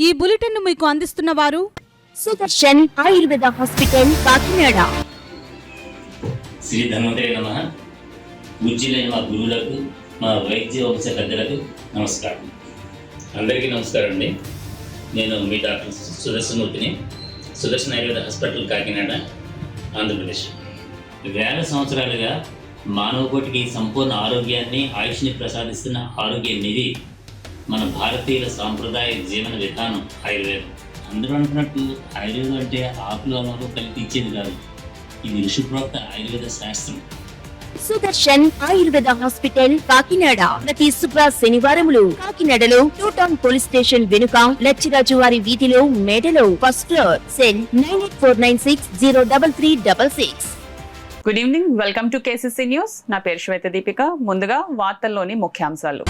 ఈ బులెటిన్ ను మీకు అందిస్తున్న వారు సుదర్శన్ ఆయుర్వేద హాస్పిటల్ కాకినాడ. శ్రీ ధన్వంతరి నమః. పూజ్యులైన మా గురువులకు, మా వైద్య వంశ పెద్దలకు నమస్కారం. అందరికీ నమస్కారం అండి. నేను మీ డాక్టర్ సుదర్శనమూర్తిని, సుదర్శన్ ఆయుర్వేద హాస్పిటల్ కాకినాడ, ఆంధ్రప్రదేశ్. వేల సంవత్సరాలుగా మానవ కోటికి సంపూర్ణ ఆరోగ్యాన్ని, ఆయుష్ని ప్రసాదిస్తున్న ఆరోగ్య నిధి మన భారతీయుల సాంప్రదాయ జీవన విధానం ఆయుర్వేదం. అందరూ అనుకున్నట్టు ఆయుర్వేదం అంటే ఆకులు అమలు కలిపి ఇచ్చేది కాదు. ఇది ఋషిప్రోక్త ఆయుర్వేద శాస్త్రం. సుదర్శన్ ఆయుర్వేద హాస్పిటల్ కాకినాడ ప్రతి శుక్ర శనివారములు కాకినాడలో 2 టౌన్ పోలీస్ స్టేషన్ వెనుక లచ్చిరాజు వారి వీధిలో మేడలో first floor. Cell 9849603366. Good evening, welcome to KCC news. నా పేరు శ్వేత దీపిక. ముందుగా వార్తల్లోని ముఖ్యాంశాలు.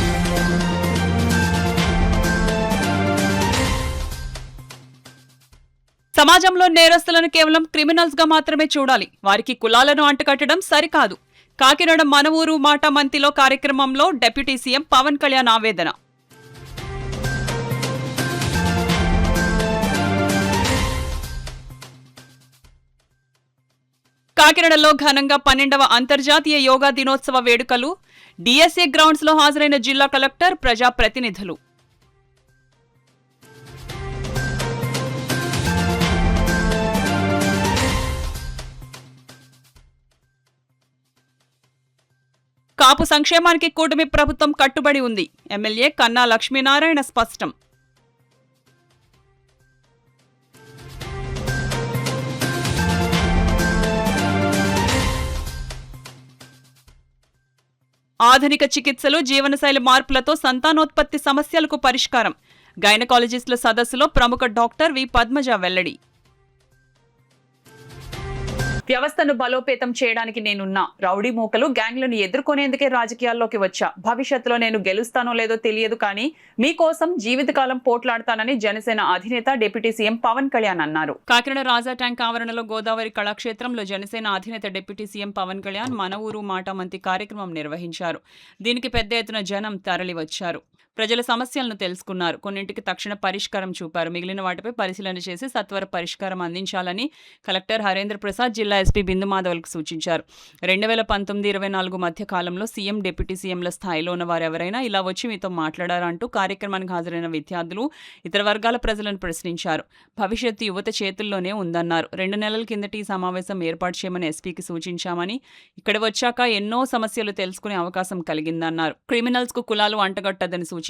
సమాజంలో నేరస్తులను కేవలం క్రిమినల్స్ గా మాత్రమే చూడాలి, వారికి కులాలను అంటకట్టడం సరికాదు. కాకినాడ మన ఊరు మాట మంతిలో కార్యక్రమంలో డిప్యూటీ సీఎం పవన్ కళ్యాణ్ ఆవేదన. కాకినాడలో ఘనంగా 12వ అంతర్జాతీయ యోగా దినోత్సవ వేడుకలు. డిఎస్ఏ గ్రౌండ్స్ లో హాజరైన జిల్లా కలెక్టర్, ప్రజాప్రతినిధులు. కాపు సంక్షేమానికి కూటమి ప్రభుత్వం కట్టుబడి ఉంది. ఎమ్మెల్యే కన్నా లక్ష్మీనారాయణ స్పష్టం. ఆధునిక చికిత్సలు, జీవనశైలి మార్పులతో సంతానోత్పత్తి సమస్యలకు పరిష్కారం. గైనకాలజిస్టుల సదస్సులో ప్రముఖ డాక్టర్ వి పద్మజ వెల్లడి. వ్యవస్థను బలోపేతం చేయడానికి నేనున్నా. రౌడీ మూకలు, గ్యాంగ్లను ఎదుర్కొనేందుకే రాజకీయాల్లోకి వచ్చా. భవిష్యత్తులో నేను గెలుస్తానో లేదో తెలియదు, కానీ మీకోసం జీవితకాలం పోట్లాడతానని జనసేన అధినేత డిప్యూటీ సీఎం పవన్ కళ్యాణ్ అన్నారు. కాకినాడ రాజా ట్యాంక్ ఆవరణలో గోదావరి కళాక్షేత్రంలో జనసేన అధినేత డిప్యూటీ సీఎం పవన్ కళ్యాణ్ మన ఊరు మాట మంతి కార్యక్రమం నిర్వహించారు. దీనికి పెద్ద ఎత్తున జనం తరలివచ్చారు. ప్రజల సమస్యలను తెలుసుకున్నారు. కొన్నింటికి తక్షణ పరిష్కారం చూపారు. మిగిలిన వాటిపై పరిశీలన చేసి సత్వర పరిష్కారం అందించాలని కలెక్టర్ హరేంద్ర ప్రసాద్, జిల్లా ఎస్పీ బిందు మాధవలకు సూచించారు. 2019-24 మధ్య కాలంలో సీఎం, డిప్యూటీ సీఎంల స్థాయిలో ఉన్న వారెవరైనా ఇలా వచ్చి మీతో మాట్లాడారంటూ కార్యక్రమానికి హాజరైన విద్యార్థులు, ఇతర వర్గాల ప్రజలను ప్రశ్నించారు. భవిష్యత్తు యువత చేతుల్లోనే ఉందన్నారు. 2 నెలల కిందట ఈ సమావేశం ఏర్పాటు చేయమని ఎస్పీకి సూచించామని, ఇక్కడ వచ్చాక ఎన్నో సమస్యలు తెలుసుకునే అవకాశం కలిగిందన్నారు. క్రిమినల్స్ కు కులాలు అంటగట్టదని సూచించారు.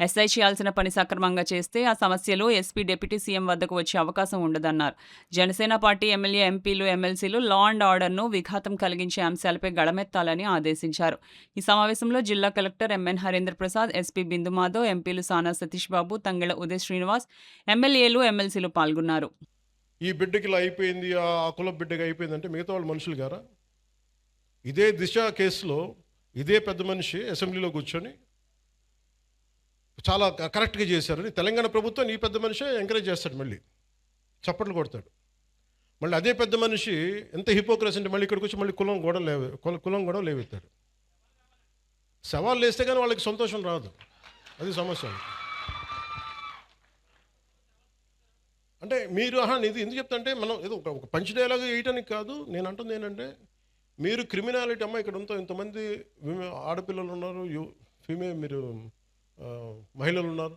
ఎస్ఐ చేయాల్సిన పని సక్రమంగా చేస్తే ఆ సమస్యలు ఎస్పీ, డిప్యూటీ సీఎం వద్దకు వచ్చే అవకాశం ఉండదన్నారు. జనసేన పార్టీ ఎమ్మెల్యే, ఎంపీలు, ఎమ్మెల్సీలు లా అండ్ ఆర్డర్ను విఘాతం కలిగించే అంశాలపై గళమెత్తాలని ఆదేశించారు. ఈ సమావేశంలో జిల్లా collector MN Harendra Prasad, SP Bindu Madhav, ఎంపీలు సానా సతీష్ బాబు, తంగెళ ఉదయ్ శ్రీనివాస్, ఎమ్మెల్యేలు, ఎమ్మెల్సీలు పాల్గొన్నారు. ఈ బిడ్డకి ఇలా అయిపోయింది, ఆ కుల బిడ్డకి అయిపోయిందంటే మిగతా వాళ్ళు మనుషులు గారా? ఇదే దిశ కేసులో ఇదే పెద్ద మనిషి అసెంబ్లీలో కూర్చొని చాలా కరెక్ట్గా చేశారని తెలంగాణ ప్రభుత్వం ఈ పెద్ద మనిషి ఎంకరేజ్ చేస్తాడు, మళ్ళీ చప్పట్లు కొడతాడు. మళ్ళీ అదే పెద్ద మనిషి ఎంత హిపోక్రసీ అంటే మళ్ళీ ఇక్కడికి వచ్చి మళ్ళీ కులం కూడా లేవెత్తాడు. సవాళ్ళు వేస్తే కానీ వాళ్ళకి సంతోషం రాదు, అది సమస్య. అంటే మీరు ఇది ఎందుకు చెప్తా అంటే, మనం ఏదో ఒక పంచ్ డైలాగ్ వేయటానికి కాదు. నేను అంటుంది ఏంటంటే, మీరు క్రిమినాలిటీ అమ్మ ఇక్కడ ఇంతమంది ఆడపిల్లలు ఉన్నారు, మీరు మహిళలు ఉన్నారు,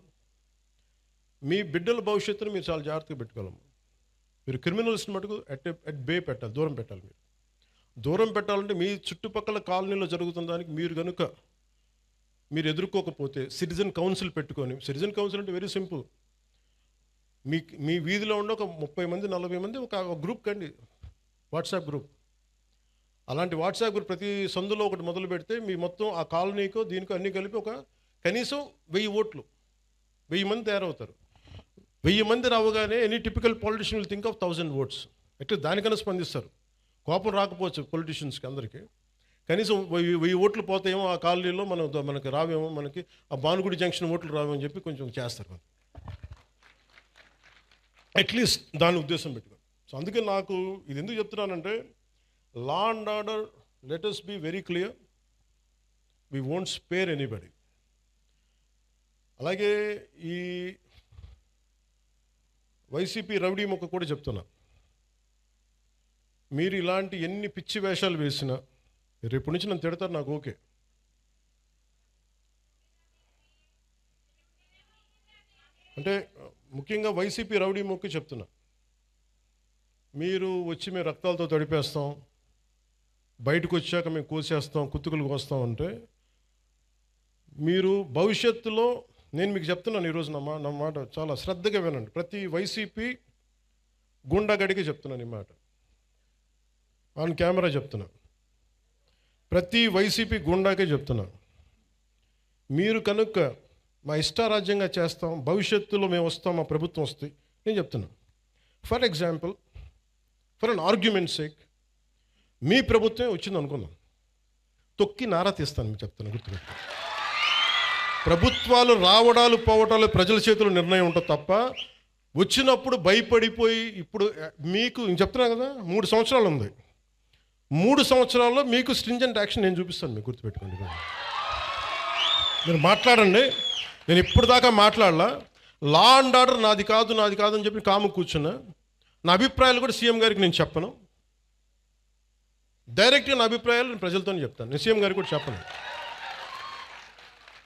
మీ బిడ్డల భవిష్యత్తును మీరు చాలా జాగ్రత్తగా పెట్టుకోవాలమ్మా. మీరు క్రిమినల్స్ని మటుకు అట్ బే పెట్టాలి, దూరం పెట్టాలి. మీరు దూరం పెట్టాలంటే మీ చుట్టుపక్కల కాలనీలో జరుగుతున్న దానికి మీరు ఎదుర్కోకపోతే సిటిజన్ కౌన్సిల్ పెట్టుకొని, సిటిజన్ కౌన్సిల్ అంటే వెరీ సింపుల్. మీ వీధిలో ఉండే ఒక 30 మంది 40 మంది ఒక గ్రూప్ కండి, వాట్సాప్ గ్రూప్. అలాంటి వాట్సాప్ గ్రూప్ ప్రతి సందులో ఒకటి మొదలు పెడితే మీ మొత్తం ఆ కాలనీకో దీనికో అన్నీ కలిపి ఒక కనీసం 1000 ఓట్లు, 1000 మంది తయారవుతారు. 1000 మంది రావగానే any typical politician will think of 1000 votes. ఎట్లా దానికన్నా స్పందిస్తారు. కోపం రాకపోవచ్చు పొలిటీషియన్స్కి అందరికీ, కనీసం 1000 ఓట్లు పోతాయేమో ఆ కాలనీలో, మనకి రావేమో, మనకి ఆ భానుగుడి జంక్షన్ ఓట్లు రావేమో అని చెప్పి కొంచెం చేస్తారు. అట్లీస్ట్ దాని ఉద్దేశం పెట్టుకో. సో అందుకే నాకు ఇది ఎందుకు చెప్తున్నానంటే, law and order, let us be very clear, we won't spare anybody. అలాగే వైసీపీ రౌడీ మొక్క కూడా చెప్తున్నా, మీరు ఇలాంటి ఎన్ని పిచ్చి వేషాలు వేసినా రేపు నుంచి నన్ను తిడతారు, నాకు ఓకే. అంటే ముఖ్యంగా వైసీపీ రౌడీ మొక్క చెప్తున్నా, మీరు వచ్చి మేము రక్తాలతో తడిపేస్తాం, బయటకు వచ్చాక మేము కోసేస్తాం, కుత్తుకులు కోస్తాం అంటే మీరు భవిష్యత్తులో, నేను మీకు చెప్తున్నాను ఈరోజు నా మాట చాలా శ్రద్ధగా వినండి. ప్రతి వైసీపీ గుండాగడికి చెప్తున్నాను ఈ మాట, ఆన్ కెమెరా చెప్తున్నా, ప్రతి వైసీపీ గుండాకే చెప్తున్నా, మీరు కనుక మా ఇష్టారాజ్యంగా చేస్తాం, భవిష్యత్తులో మేము వస్తాం, మా ప్రభుత్వం వస్తాయి, నేను చెప్తున్నా. For example, for an argument sake, మీ ప్రభుత్వమే వచ్చింది అనుకుందాం, తొక్కి నారా తీస్తాను మీకు చెప్తాను, గుర్తుపెట్టు. ప్రభుత్వాలు రావడాలు పోవటాలు ప్రజల చేతుల్లో నిర్ణయం ఉంటుంది తప్ప, వచ్చినప్పుడు భయపడిపోయి, ఇప్పుడు మీకు నేను చెప్తున్నా కదా 3 సంవత్సరాలు ఉంది, 3 సంవత్సరాల్లో మీకు స్ట్రింజెంట్ యాక్షన్ నేను చూపిస్తాను, మీకు గుర్తుపెట్టుకోండి. మీరు మాట్లాడండి, నేను ఇప్పుడు దాకా మాట్లాడలా, లా అండ్ ఆర్డర్ నాది కాదు అని చెప్పి కాము కూర్చున్నా. నా అభిప్రాయాలు కూడా సీఎం గారికి నేను చెప్పను, డైరెక్ట్గా నా అభిప్రాయాలు నేను ప్రజలతోనే చెప్తాను, నేను సీఎం గారికి కూడా చెప్పను.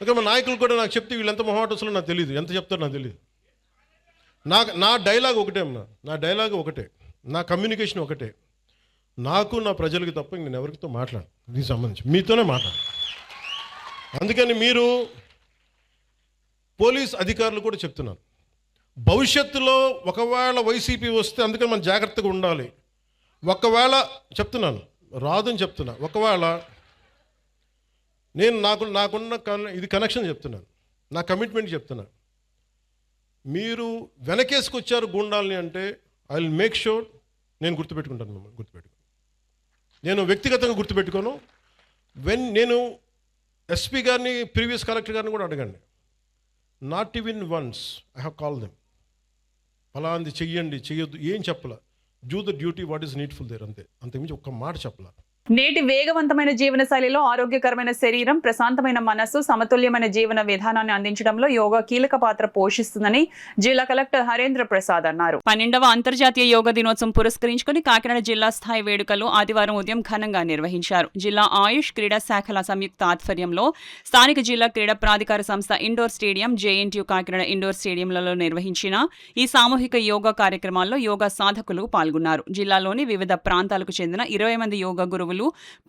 ఇంకా మా నాయకులు కూడా నాకు చెప్తే వీళ్ళు ఎంత మొహాటసులో నాకు తెలియదు, ఎంత చెప్తారో నాకు తెలియదు. నా డైలాగ్ ఒకటే అమ్మా, నా డైలాగ్ ఒకటే, నా కమ్యూనికేషన్ ఒకటే, నాకు నా ప్రజలకి తప్ప నేను ఎవరితో మాట్లాడు, దీనికి సంబంధించి మీతోనే మాట్లాడు. అందుకని మీరు పోలీస్ అధికారులు కూడా చెప్తున్నారు, భవిష్యత్తులో ఒకవేళ వైసీపీ వస్తే అందుకని మనం జాగ్రత్తగా ఉండాలి. ఒకవేళ చెప్తున్నాను, రాదని చెప్తున్నా, ఒకవేళ నేను నాకున్న ఇది కనెక్షన్ చెప్తున్నాను, నా కమిట్మెంట్ చెప్తున్నాను. మీరు వెనకేసుకొచ్చారు గూండాల్ని అంటే ఐ విల్ మేక్ షూర్ నేను గుర్తుపెట్టుకుంటాను, మిమ్మల్ని గుర్తుపెట్టుకుని, నేను వ్యక్తిగతంగా గుర్తుపెట్టుకోను. నేను ఎస్పీ గారిని, ప్రీవియస్ కలెక్టర్ గారిని కూడా అడగండి, not even once I have call them, ఫలాంది చెయ్యండి చెయ్యొద్దు ఏం చెప్పాల, do the duty what is needful there, అంతకుమించి ఒక్క మాట చెప్పాల. నేటి వేగవంతమైన జీవన శైలిలో ఆరోగ్యకరమైన శరీరం, ప్రశాంతమైన మనస్సు, సమతుల్యమైన జీవన విధానాన్ని అందించడంలో యోగా కీలక పాత్ర పోషిస్తుందని జిల్లా కలెక్టర్ హరేంద్ర ప్రసాద్ అన్నారు. 12వ అంతర్జాతీయ యోగా దినోత్సవం పురస్కరించుకుని కాకినాడ జిల్లా స్థాయి వేడుకలు ఆదివారం ఉదయం ఘనంగా నిర్వహించారు. జిల్లా ఆయుష్ క్రీడా శాఖల సంయుక్త ఆధ్వర్యంలో స్థానిక జిల్లా క్రీడా ప్రాధికార సంస్థ indoor stadium, JNTU Kakinada indoor స్టేడియంలలో నిర్వహించిన ఈ సామూహిక యోగా కార్యక్రమాల్లో యోగా సాధకులు పాల్గొన్నారు. జిల్లాలోని వివిధ ప్రాంతాలకు చెందిన 20 మంది యోగా గురువులు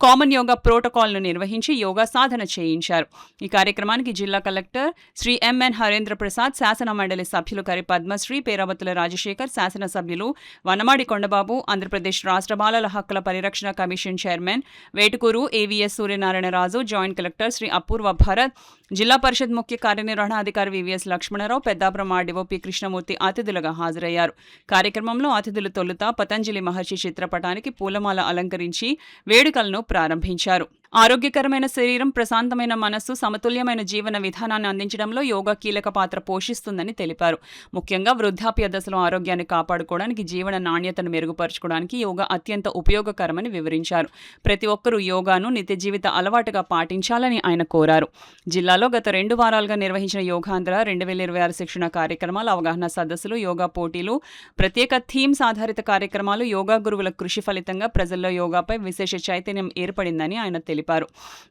కామన్ యోగా ప్రోటోకాల్ను నిర్వహించి యోగా సాధన చేయించారు. ఈ కార్యక్రమానికి జిల్లా కలెక్టర్ శ్రీ ఎంఎన్ హరేంద్ర ప్రసాద్, శాసన మండలి సభ్యులు కరి పద్మశ్రీ, పేరావతుల రాజశేఖర్, శాసనసభ్యులు వనమాడి కొండబాబు, ఆంధ్రప్రదేశ్ రాష్ట్ర బాలల హక్కుల పరిరక్షణ commission chairman Vetukuru AVS Suryanarayanaraju, joint collector Shri Apoorva Bharat, Zilla Parishad ముఖ్య కార్యనిర్వహణాధికారి వివిఎస్ లక్ష్మణరావు, పెద్దాపురం ఆర్డీఓపీ కృష్ణమూర్తి అతిథులుగా హాజరయ్యారు. కార్యక్రమంలో అతిథులు తొలుత పతంజలి మహర్షి చిత్రపటానికి పూలమాల అలంకరించి వేడుకలను ప్రారంభించారు. ఆరోగ్యకరమైన శరీరం, ప్రశాంతమైన మనస్సు, సమతుల్యమైన జీవన విధానాన్ని అందించడంలో యోగా కీలక పాత్ర పోషిస్తుందని తెలిపారు. ముఖ్యంగా వృద్ధాప్య దశలో ఆరోగ్యాన్ని కాపాడుకోవడానికి, జీవన నాణ్యతను మెరుగుపరచుకోవడానికి యోగా అత్యంత ఉపయోగకరమని వివరించారు. ప్రతి ఒక్కరూ యోగాను నిత్య జీవిత అలవాటుగా పాటించాలని ఆయన కోరారు. జిల్లాలో గత 2 వారాలుగా నిర్వహించిన యోగాంధ్ర 2026 శిక్షణ కార్యక్రమాలు, అవగాహన సదస్సులు, యోగా పోటీలు, ప్రత్యేక థీమ్స్ ఆధారిత కార్యక్రమాలు, యోగా గురువుల కృషి ఫలితంగా ప్రజల్లో యోగాపై విశేష చైతన్యం ఏర్పడిందని ఆయన తెలిపారు.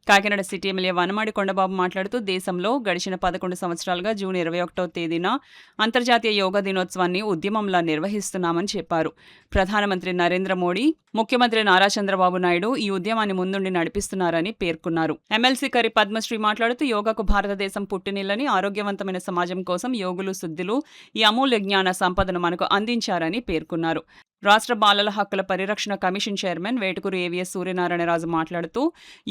కాకినాడ సిటీ ఎమ్మెల్యే వనమాడి కొండబాబు మాట్లాడుతూ, దేశంలో గడిచిన 11 సంవత్సరాలుగా జూన్ 21వ తేదీన అంతర్జాతీయ యోగా దినోత్సవాన్ని ఉద్యమంలా నిర్వహిస్తున్నామని చెప్పారు. ప్రధానమంత్రి నరేంద్ర మోడీ, ముఖ్యమంత్రి నారా చంద్రబాబు నాయుడు ఈ ఉద్యమాన్ని ముందుండి నడిపిస్తున్నారని పేర్కొన్నారు. ఎమ్మెల్సీ కరి పద్మశ్రీ మాట్లాడుతూ, యోగాకు భారతదేశం పుట్టినిల్లని, ఆరోగ్యవంతమైన సమాజం కోసం యోగులు, సిద్ధులు ఈ అమూల్య జ్ఞాన సంపదను మనకు అందించారని పేర్కొన్నారు. రాష్ట్ర బాలల హక్కుల పరిరక్షణ commission chairman Vetukuru AVS Suryanarayana Raju మాట్లాడుతూ,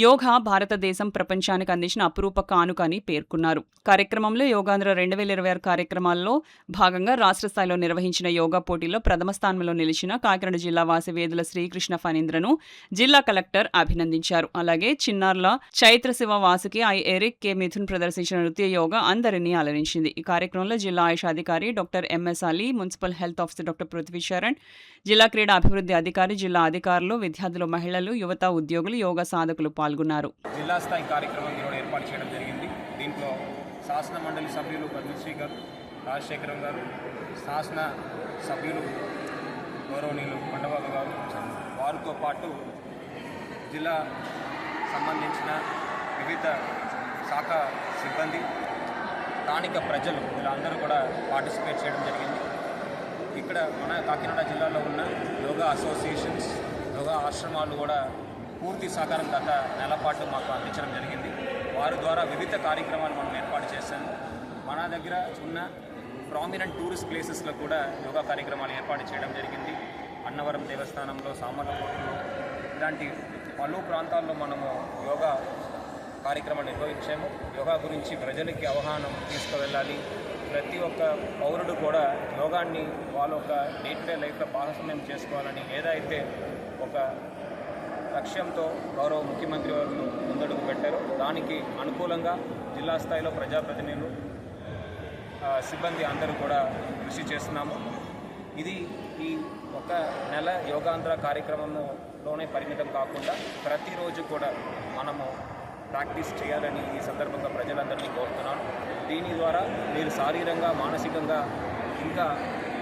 యోగా భారతదేశం ప్రపంచానికి అందించిన అపురూప కానుక అని పేర్కొన్నారు. కార్యక్రమంలో యోగాంధ్ర 2026 కార్యక్రమాల్లో భాగంగా రాష్ట్ర స్థాయిలో నిర్వహించిన యోగా పోటీల్లో ప్రథమ స్థానంలో నిలిచిన కాకినాడ జిల్లా వాసి వేదుల శ్రీకృష్ణ ఫణీంద్రను జిల్లా కలెక్టర్ అభినందించారు. అలాగే Chinnarla Chaitra Shiva Vasuki, I Eric K Mithun ప్రదర్శించిన నృత్య యోగా అందరినీ అలరించింది. ఈ కార్యక్రమంలో జిల్లా ఆయుష్ అధికారి doctor MS Ali, municipal health officer doctor Prithvi Sharan, జిల్లా క్రీడా అభివృద్ధి అధికారి, జిల్లా అధికారులు, విద్యార్థులు, మహిళలు, యువత, ఉద్యోగులు, యోగా సాధకులు పాల్గొన్నారు. జిల్లా స్థాయి కార్యక్రమం ఈరోజు ఏర్పాటు చేయడం జరిగింది. దీంట్లో శాసన మండలి సభ్యులు పద్మశ్రీ గారు, రాజశేఖరం గారు, శాసన సభ్యులు గౌరవనీయులు కొండబాబు గారు, వారితో పాటు జిల్లా సంబంధించిన వివిధ శాఖ సిబ్బంది, స్థానిక ప్రజలు వీళ్ళందరూ కూడా పార్టిసిపేట్ చేయడం జరిగింది. ఇక్కడ మన కాకినాడ జిల్లాలో ఉన్న యోగా అసోసియేషన్స్, యోగా ఆశ్రమాలు కూడా పూర్తి సహకారం గత నెల పాటు మాకు అందించడం జరిగింది. వారి ద్వారా వివిధ కార్యక్రమాలు మనం ఏర్పాటు చేశాము. మన దగ్గర ఉన్న ప్రామినెంట్ టూరిస్ట్ ప్లేసెస్లో కూడా యోగా కార్యక్రమాలు ఏర్పాటు చేయడం జరిగింది. అన్నవరం దేవస్థానంలో, సామర్లకోటలో ఇలాంటి పలు ప్రాంతాల్లో మనము యోగా కార్యక్రమాలు నిర్వహించాము. యోగా గురించి ప్రజలకి అవగాహన తీసుకువెళ్ళాలి. ప్రతి ఒక్క పౌరుడు కూడా యోగాన్ని వాళ్ళ ఒక డే టు డే లైఫ్లో భాగస్వామ్యం చేసుకోవాలని ఏదైతే ఒక లక్ష్యంతో గౌరవ ముఖ్యమంత్రి వారు ముందడుగు పెట్టారో దానికి అనుకూలంగా జిల్లా స్థాయిలో ప్రజాప్రతినిధులు, సిబ్బంది అందరూ కూడా కృషి చేస్తున్నాము. ఇది ఈ ఒక నెల యోగాంధ్ర కార్యక్రమంలోనే పరిమితం కాకుండా ప్రతిరోజు కూడా మనము ప్రాక్టీస్ చేయాలని ఈ సందర్భంగా ప్రజలందరినీ కోరుతున్నాను. దీని ద్వారా మీరు శారీరంగా, మానసికంగా ఇంకా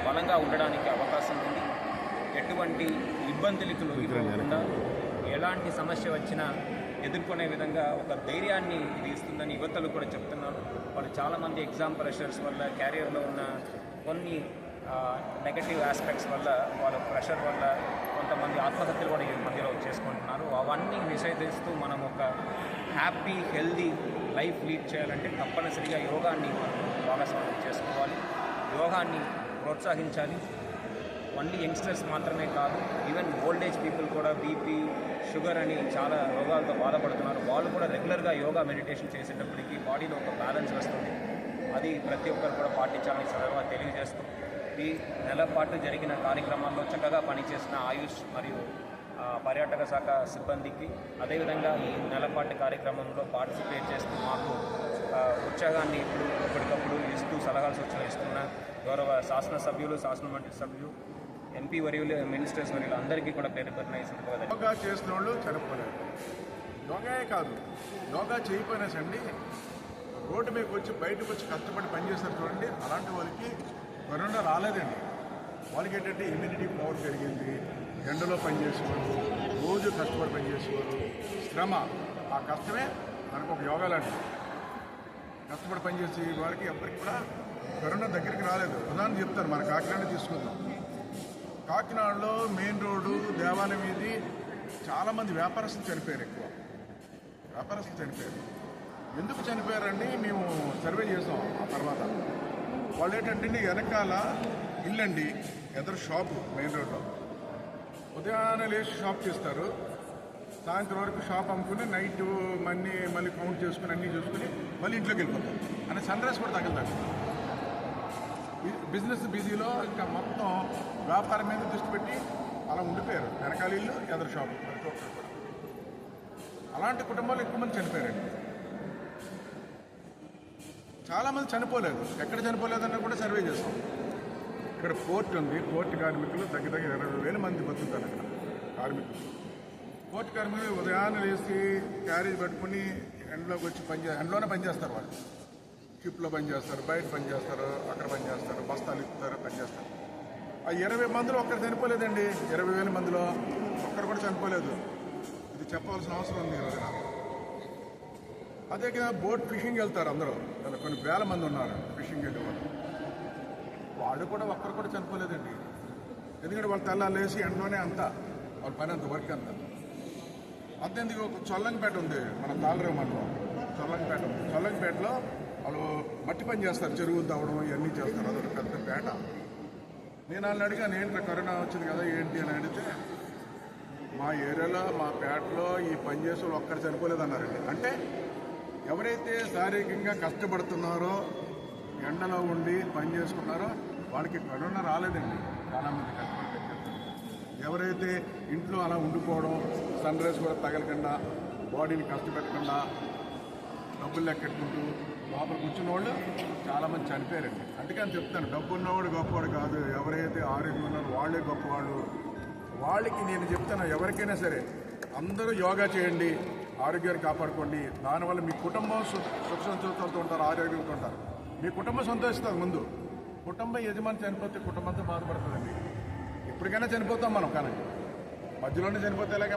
బలంగా ఉండడానికి అవకాశం ఉంది. ఎటువంటి ఇబ్బందులకు లొంగిపోకుండా ఎలాంటి సమస్య వచ్చినా ఎదుర్కొనే విధంగా ఒక ధైర్యాన్ని ఇది ఇస్తుందని యువతలు కూడా చెప్తున్నారు. వాళ్ళు చాలామంది ఎగ్జామ్ ప్రెషర్స్ వల్ల, క్యారియర్లో ఉన్న కొన్ని నెగటివ్ ఆస్పెక్ట్స్ వల్ల, వాళ్ళ ప్రెషర్ వల్ల కొంతమంది ఆత్మహత్యలు కూడా ఈ మధ్యలో చేసుకుంటున్నారు. అవన్నీ నిషేధిస్తూ మనం ఒక హ్యాపీ, హెల్దీ లైఫ్ లీడ్ చేయాలంటే తప్పనిసరిగా యోగాన్ని భాగస్వామ్యం చేసుకోవాలి, యోగాన్ని ప్రోత్సహించాలి. ఓన్లీ యంగ్స్టర్స్ మాత్రమే కాదు, ఈవెన్ ఓల్డ్ ఏజ్ పీపుల్ కూడా బీపీ, షుగర్ అని చాలా రోగాలతో బాధపడుతున్నారు. వాళ్ళు కూడా రెగ్యులర్గా యోగా, మెడిటేషన్ చేసేటప్పటికి బాడీలో ఒక బ్యాలెన్స్ వస్తుంది. అది ప్రతి ఒక్కరు కూడా పాటించాలని సందర్భంగా తెలియజేస్తూ, ఈ నెల పాటు జరిగిన కార్యక్రమాల్లో చక్కగా పనిచేసిన ఆయుష్ మరియు పర్యాటక శాఖ సిబ్బందికి, అదేవిధంగా ఈ నెలపాటి కార్యక్రమంలో పార్టిసిపేట్ చేస్తూ మాకు ఉత్సాహాన్ని ఎప్పటికప్పుడు ఇస్తూ సలహాలు సూచనలు ఇస్తున్న గౌరవ శాసనసభ్యులు, శాసనమండలి సభ్యులు, ఎంపీ వర్యులు, మినిస్టర్స్ వర్యులు అందరికీ కూడా పేరు పేరున ఈ సందర్భంగా యోగా చేసిన వాళ్ళు చనిపోలేదు. యోగాయే కాదు, యోగా చేయకపోయినా సండి రోడ్డు మీకు వచ్చి బయటకు వచ్చి కష్టపడి పనిచేస్తారు చూడండి, అలాంటి వాళ్ళకి కరోనా రాలేదండి. వాళ్ళకి ఏంటంటే ఇమ్యూనిటీ పవర్ పెరిగింది. ఎండలో పనిచేసేవారు, రోజు కష్టపడి పనిచేసేవారు, శ్రమ, ఆ కష్టమే మనకు ఒక యోగా లాంటిది. కష్టపడి పనిచేసే వారికి ఎప్పటికి కూడా కరోనా దగ్గరికి రాలేదు. ఉదాహరణ చెప్తాను, మన కాకినాడ తీసుకుందాం. కాకినాడలో మెయిన్ రోడ్డు, దేవాలయం ఇది చాలామంది వ్యాపారస్తులు చనిపోయారు. ఎక్కువ వ్యాపారస్తులు చనిపోయారు. ఎందుకు చనిపోయారండి మేము సర్వే చేసాం. ఆ తర్వాత వాళ్ళు ఏంటంటే వెనకాల ఇల్లండి, ఎదురు షాపు మెయిన్ రోడ్లో. ఉదయాన్నే లేచి షాప్ చేస్తారు, సాయంత్రం వరకు షాప్ అమ్ముకుని నైట్ మళ్ళీ కౌంట్ చేసుకుని అన్నీ చూసుకుని మళ్ళీ ఇంట్లోకి వెళ్ళిపోతారు. అని సన్ రైజ్ కూడా తగలుతారు. బిజినెస్ బిజీలో ఇంకా మొత్తం వ్యాపారం మీద దృష్టి పెట్టి అలా ఉండిపోయారు. వెనకాల ఇల్లు, ఎదురు షాపు, ప్రతి ఒక్కరు కూడా. అలాంటి కుటుంబాలు ఎక్కువ మంది చనిపోయారండి. చాలామంది చనిపోలేదు. ఎక్కడ చనిపోలేదన్నా కూడా సర్వే చేస్తాం. ఇక్కడ పోర్ట్ ఉంది, పోర్ట్ కార్మికులు దగ్గర 20,000 మంది బతుకుతారు అక్కడ కార్మికులు. పోర్ట్ కార్మికులు ఉదయాన్నే వేసి క్యారేజ్ పట్టుకుని ఎండలోకి వచ్చి ఎండలోనే పనిచేస్తారు. వాళ్ళు షిప్లో పనిచేస్తారు, బయట పనిచేస్తారు, అక్కడ పనిచేస్తారు, బస్తాలు ఇస్తారు, పనిచేస్తారు. ఆ 20 మందిలో ఒక్కరు చనిపోలేదండి. 20,000 మందిలో ఒక్కరు కూడా చనిపోలేదు. ఇది చెప్పవలసిన అవసరం ఉంది ఈరోజు నాకు. అదే కదా బోట్ ఫిషింగ్ వెళ్తారు అందరూ, కొన్ని వేల మంది ఉన్నారు ఫిషింగ్ వెళ్ళేవాళ్ళు. వాళ్ళు కూడా ఒక్కరు కూడా చనిపోలేదండి. ఎందుకంటే వాళ్ళు తెల్లాలేసి ఎండలోనే అంతా వాళ్ళ పని అంత వర్క్ అంతా. అంతేందుకు ఒక చొల్లంపేట ఉంది, మన తాళరేవు మండలం చొల్లంపేట ఉంది. చొల్లంపేటలో వాళ్ళు మట్టి పని చేస్తారు, చెరువులు తవ్వడం ఇవన్నీ చేస్తారు. అదొక పెద్ద పేట. నేను వాళ్ళని అడిగాను, ఏంటి కరోనా వచ్చింది కదా ఏంటి అని అడిగితే, మా ఏరియాలో మా పేటలో ఈ పని చేసే వాళ్ళు ఒక్కరు చనిపోలేదన్నారండి. అంటే ఎవరైతే శారీరకంగా కష్టపడుతున్నారో, ఎండలో ఉండి పని చేసుకున్నారో వాళ్ళకి కరోనా రాలేదండి. చాలామంది కష్టపడి పనిచేస్తారు. ఎవరైతే ఇంట్లో అలా ఉండిపోవడం, సన్ రైజ్ కూడా తగలకుండా, బాడీని కష్టపెట్టకుండా, డబ్బులు లెక్కెట్టుకుంటూ లోపల కూర్చున్న వాళ్ళు చాలామంది చనిపోయారండి. అందుకని చెప్తాను, డబ్బు ఉన్నవాడు గొప్పవాడు కాదు, ఎవరైతే ఆరోగ్యం ఉన్నారో వాళ్ళే గొప్పవాళ్ళు. వాళ్ళకి నేను చెప్తాను, ఎవరికైనా సరే అందరూ యోగా చేయండి, ఆరోగ్యాన్ని కాపాడుకోండి. దానివల్ల మీ కుటుంబం సుఖ సంతోషాలతో ఉంటారు, ఆరోగ్యంతో ఉంటారు. మీ కుటుంబం సంతోషిస్తారు. ముందు కుటుంబ యజమాని చనిపోతే కుటుంబంతో బాధపడుతుందండి. ఎప్పటికైనా చనిపోతాం మనం, కానీ మధ్యలోనే చనిపోతే ఎలాగే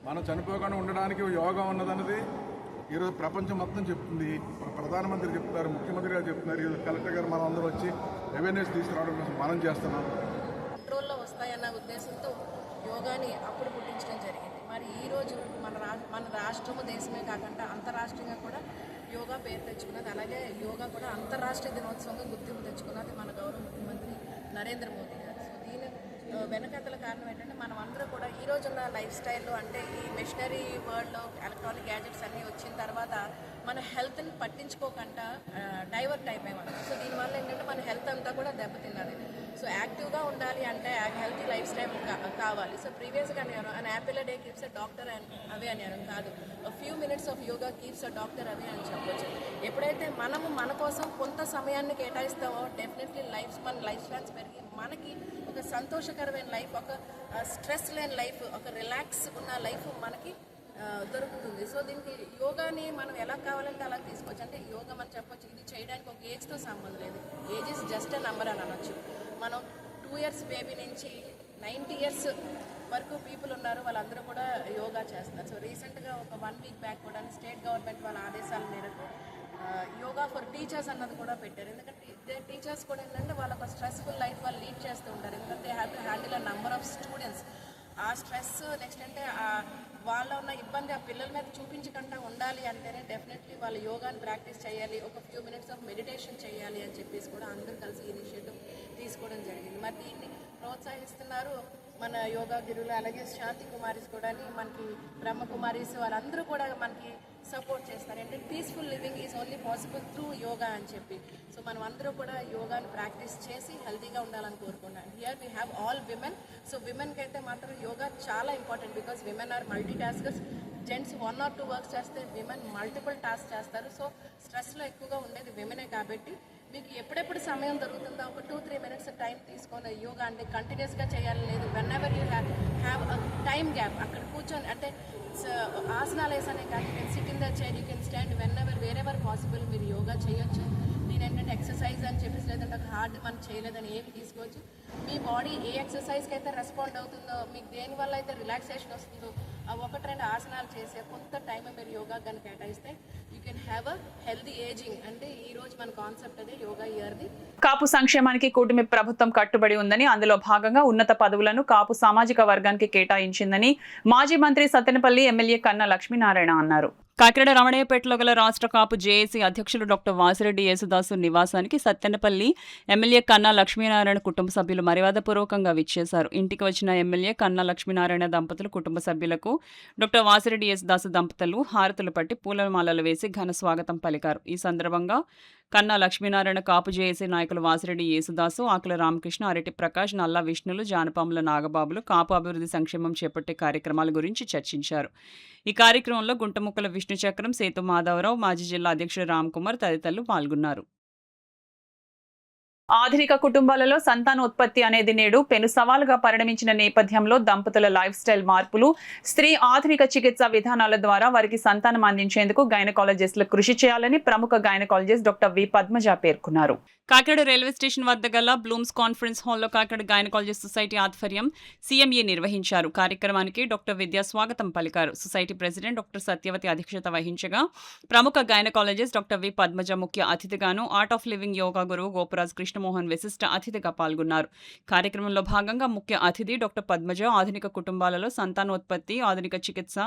మనం చనిపోకుండా ఉండడానికి యోగా ఉన్నదన్నది ఈరోజు ప్రపంచం మొత్తం చెప్తుంది. ప్రధానమంత్రి చెప్తారు, ముఖ్యమంత్రి గారు చెప్తున్నారు, ఈరోజు కలెక్టర్ గారు మనం అందరూ వచ్చి అవేర్నెస్ తీసుకురావడం కోసం మనం చేస్తున్నాం. కంట్రోల్లో వస్తాయన్న ఉద్దేశంతో యోగాని అప్పుడు పుట్టించడం జరిగింది. మరి ఈరోజు మన రాష్ట్రము దేశమే కాకుండా అంతర్రాష్ట్రీయంగా కూడా యోగా పేరు తెచ్చుకున్నది. అలాగే యోగా కూడా అంతర్రాష్ట్రీయ దినోత్సవంగా గుర్తింపు తెచ్చుకున్నది మన గౌరవ ముఖ్యమంత్రి నరేంద్ర మోదీ గారు. సో దీని వెనకతల కారణం ఏంటంటే మనం అందరూ కూడా ఈ రోజున్న లైఫ్ స్టైల్లో, అంటే ఈ మెషినరీ వరల్డ్లో ఎలక్ట్రానిక్ గ్యాజెట్స్ అన్నీ వచ్చిన తర్వాత మన హెల్త్ని పట్టించుకోకుండా డైవర్ట్ అయిపోయాం. సో దీనివల్ల ఏంటంటే మన హెల్త్ అంతా కూడా దెబ్బతిన్నది. సో యాక్టివ్గా ఉండాలి అంటే హెల్తీ లైఫ్ స్టైల్ కావాలి. సో ప్రీవియస్గా అన్నారు an apple day keeps a doctor away అన్నారు, కాదు few minutes of yoga keeps a doctor away అని చెప్పొచ్చు. ఎప్పుడైతే మనము మన కోసం కొంత సమయాన్ని కేటాయిస్తామో డెఫినెట్లీ మన లైఫ్ స్పాన్స్ పెరిగి మనకి ఒక సంతోషకరమైన లైఫ్, ఒక స్ట్రెస్ లేని లైఫ్, ఒక రిలాక్స్ ఉన్న లైఫ్ మనకి దొరుకుతుంది. సో దీనికి యోగాని మనం ఎలా కావాలంటే అలా తీసుకోవచ్చు. అంటే యోగా మనం చెప్పొచ్చు ఇది చేయడానికి ఒక ఏజ్తో సంబంధం లేదు, age is just a number అని అనొచ్చు. మనం 2 years బేబీ నుంచి 90 years వరకు పీపుల్ ఉన్నారు, వాళ్ళందరూ కూడా యోగా చేస్తున్నారు. సో రీసెంట్గా ఒక 1 week బ్యాక్ కూడా స్టేట్ గవర్నమెంట్ వాళ్ళ ఆదేశాల మేరకు యోగా ఫర్ టీచర్స్ అన్నది కూడా పెట్టారు. ఎందుకంటే టీచర్స్ కూడా ఏంటంటే వాళ్ళ ఒక స్ట్రెస్ఫుల్ లైఫ్ వాళ్ళు లీడ్ చేస్తూ ఉంటారు. ఎందుకంటే have to handle a number of students. ఆ స్ట్రెస్ నెక్స్ట్ అంటే వాళ్ళ ఉన్న ఇబ్బంది ఆ పిల్లల మీద చూపించకుండా ఉండాలి అంటేనే డెఫినెట్లీ వాళ్ళు యోగాని ప్రాక్టీస్ చేయాలి, ఒక ఫ్యూ మినిట్స్ ఆఫ్ మెడిటేషన్ చేయాలి అని చెప్పేసి కూడా అందరూ కలిసి ఇనిషియేటివ్ తీసుకోవడం జరిగింది. మరి దీన్ని ప్రోత్సహిస్తున్నారు మన యోగా గురువులు. అలాగే శాంతి కుమారీస్ కూడా మనకి బ్రహ్మకుమారీస్ వాళ్ళందరూ కూడా మనకి సపోర్ట్ చేస్తారు. అంటే peaceful living is only possible through yoga అని చెప్పి. సో మనం అందరూ కూడా యోగాని ప్రాక్టీస్ చేసి హెల్తీగా ఉండాలని కోరుకున్నాను. Here we have all women. So విమెన్కి అయితే మాత్రం యోగా చాలా important, because women are multi taskers. Gents 1 or 2 works చేస్తే విమెన్ మల్టిపుల్ టాస్క్ చేస్తారు. సో స్ట్రెస్లో ఎక్కువగా ఉండేది విమెనే కాబట్టి మీకు ఎప్పుడెప్పుడు సమయం దొరుకుతుందో ఒక 2-3 minutes టైం తీసుకొని యోగా అంటే కంటిన్యూస్గా చేయాలి లేదు, when ever you have time gap అక్కడ కూర్చొని, అంటే ఆసనాలు వేసానే కాదు, you can SIT in the chair, you can stand, when ever wear ever possible మీరు యోగా చేయొచ్చు. దీని ఏంటంటే ఎక్సర్సైజ్ అని చెప్పేసి లేదంటే ఒక హార్డ్ మనం చేయలేదని ఏమి తీసుకోవచ్చు. మీ బాడీ ఏ ఎక్సర్సైజ్కి అయితే రెస్పాండ్ అవుతుందో, మీకు దేనివల్ల అయితే రిలాక్సేషన్ వస్తుందో ఆ 1-2 ఆసనాలు చేసే కొంత టైం మీరు యోగా కనుక కేటాయిస్తే you can have a healthy ageing. అంటే ఈ రోజు మన కాన్సెప్ట్ అదే యోగా ఇయర్ది. కాపు సంక్షేమానికి కూటమి ప్రభుత్వం కట్టుబడి ఉందని, అందులో భాగంగా ఉన్నత పదవులను కాపు సామాజిక వర్గానికి కేటాయించిందని మాజీ మంత్రి సత్తెనపల్లి ఎమ్మెల్యే కన్నా లక్ష్మీనారాయణ అన్నారు. కాకినాడ రమణయ్యపేటలో గల రాష్ట్ర కాపు జేఏసీ అధ్యక్షులు డాక్టర్ వాసిరెడ్డి యేసుదాసు నివాసానికి సత్తెనపల్లి ఎమ్మెల్యే కన్నా లక్ష్మీనారాయణ కుటుంబ సభ్యులు మర్యాదపూర్వకంగా విచ్చేశారు. ఇంటికి వచ్చిన ఎమ్మెల్యే కన్నా లక్ష్మీనారాయణ దంపతులు కుటుంబ సభ్యులకు డాక్టర్ వాసిరెడ్డి యేసుదాసు దంపతులు హారతులు పట్టి పూలమాలలు వేసి ఘన స్వాగతం పలికారు. ఈ సందర్భంగా కన్నా లక్ష్మీనారాయణ కాపు జేఏసీ నాయకులు వాసిరెడ్డి యేసుదాసు, ఆకుల రామకృష్ణ, అరటి ప్రకాష్, నల్లా విష్ణులు, జానపాముల నాగబాబులు కాపు అభివృద్ధి సంక్షేమం చేపట్టే కార్యక్రమాల గురించి చర్చించారు. ఈ కార్యక్రమంలో గుంటముక్కల విష్ణుచక్రం, సేతు మాధవరావు, మాజీ జిల్లా అధ్యక్షుడు రామ్ కుమార్ తదితరులు పాల్గొన్నారు. ఆధునిక కుటుంబాలలో సంతానోత్పత్తి అనేది నేడు పెను సవాలుగా పరిణమించిన నేపథ్యంలో దంపతుల లైఫ్ స్టైల్ మార్పులు, స్త్రీ ఆధునిక చికిత్సా విధానాల ద్వారా వారికి సంతానం అందించేందుకు గైనకాలజిస్టులు కృషి చేయాలని ప్రముఖ గైనకాలజిస్ట్ డాక్టర్ వి పద్మజ పేర్కొన్నారు. కాకినాడ రైల్వే స్టేషన్ వద్ద గల బ్లూమ్స్ కాన్ఫరెన్స్ హాల్లో కాకినాడ గైనకాలజిస్ట్ సొసైటీ ఆధ్వర్యం CME నిర్వహించారు. కార్యక్రమానికి డాక్టర్ విద్యా స్వాగతం పలికారు. సొసైటీ ప్రెసిడెంట్ డాక్టర్ సత్యవతి అధ్యక్షత వహించగా ప్రముఖ గైనకాలజిస్ట్ డాక్టర్ వి పద్మజ ముఖ్య అతిథిగాను, ఆర్ట్ ఆఫ్ లివింగ్ యోగా గురువు గోపరాజ్ కృష్ణమోహన్ విశిష్ట అతిథిగా పాల్గొన్నారు. కార్యక్రమంలో భాగంగా ముఖ్య అతిథి డాక్టర్ పద్మజ ఆధునిక కుటుంబాలలో సంతానోత్పత్తి, ఆధునిక చికిత్స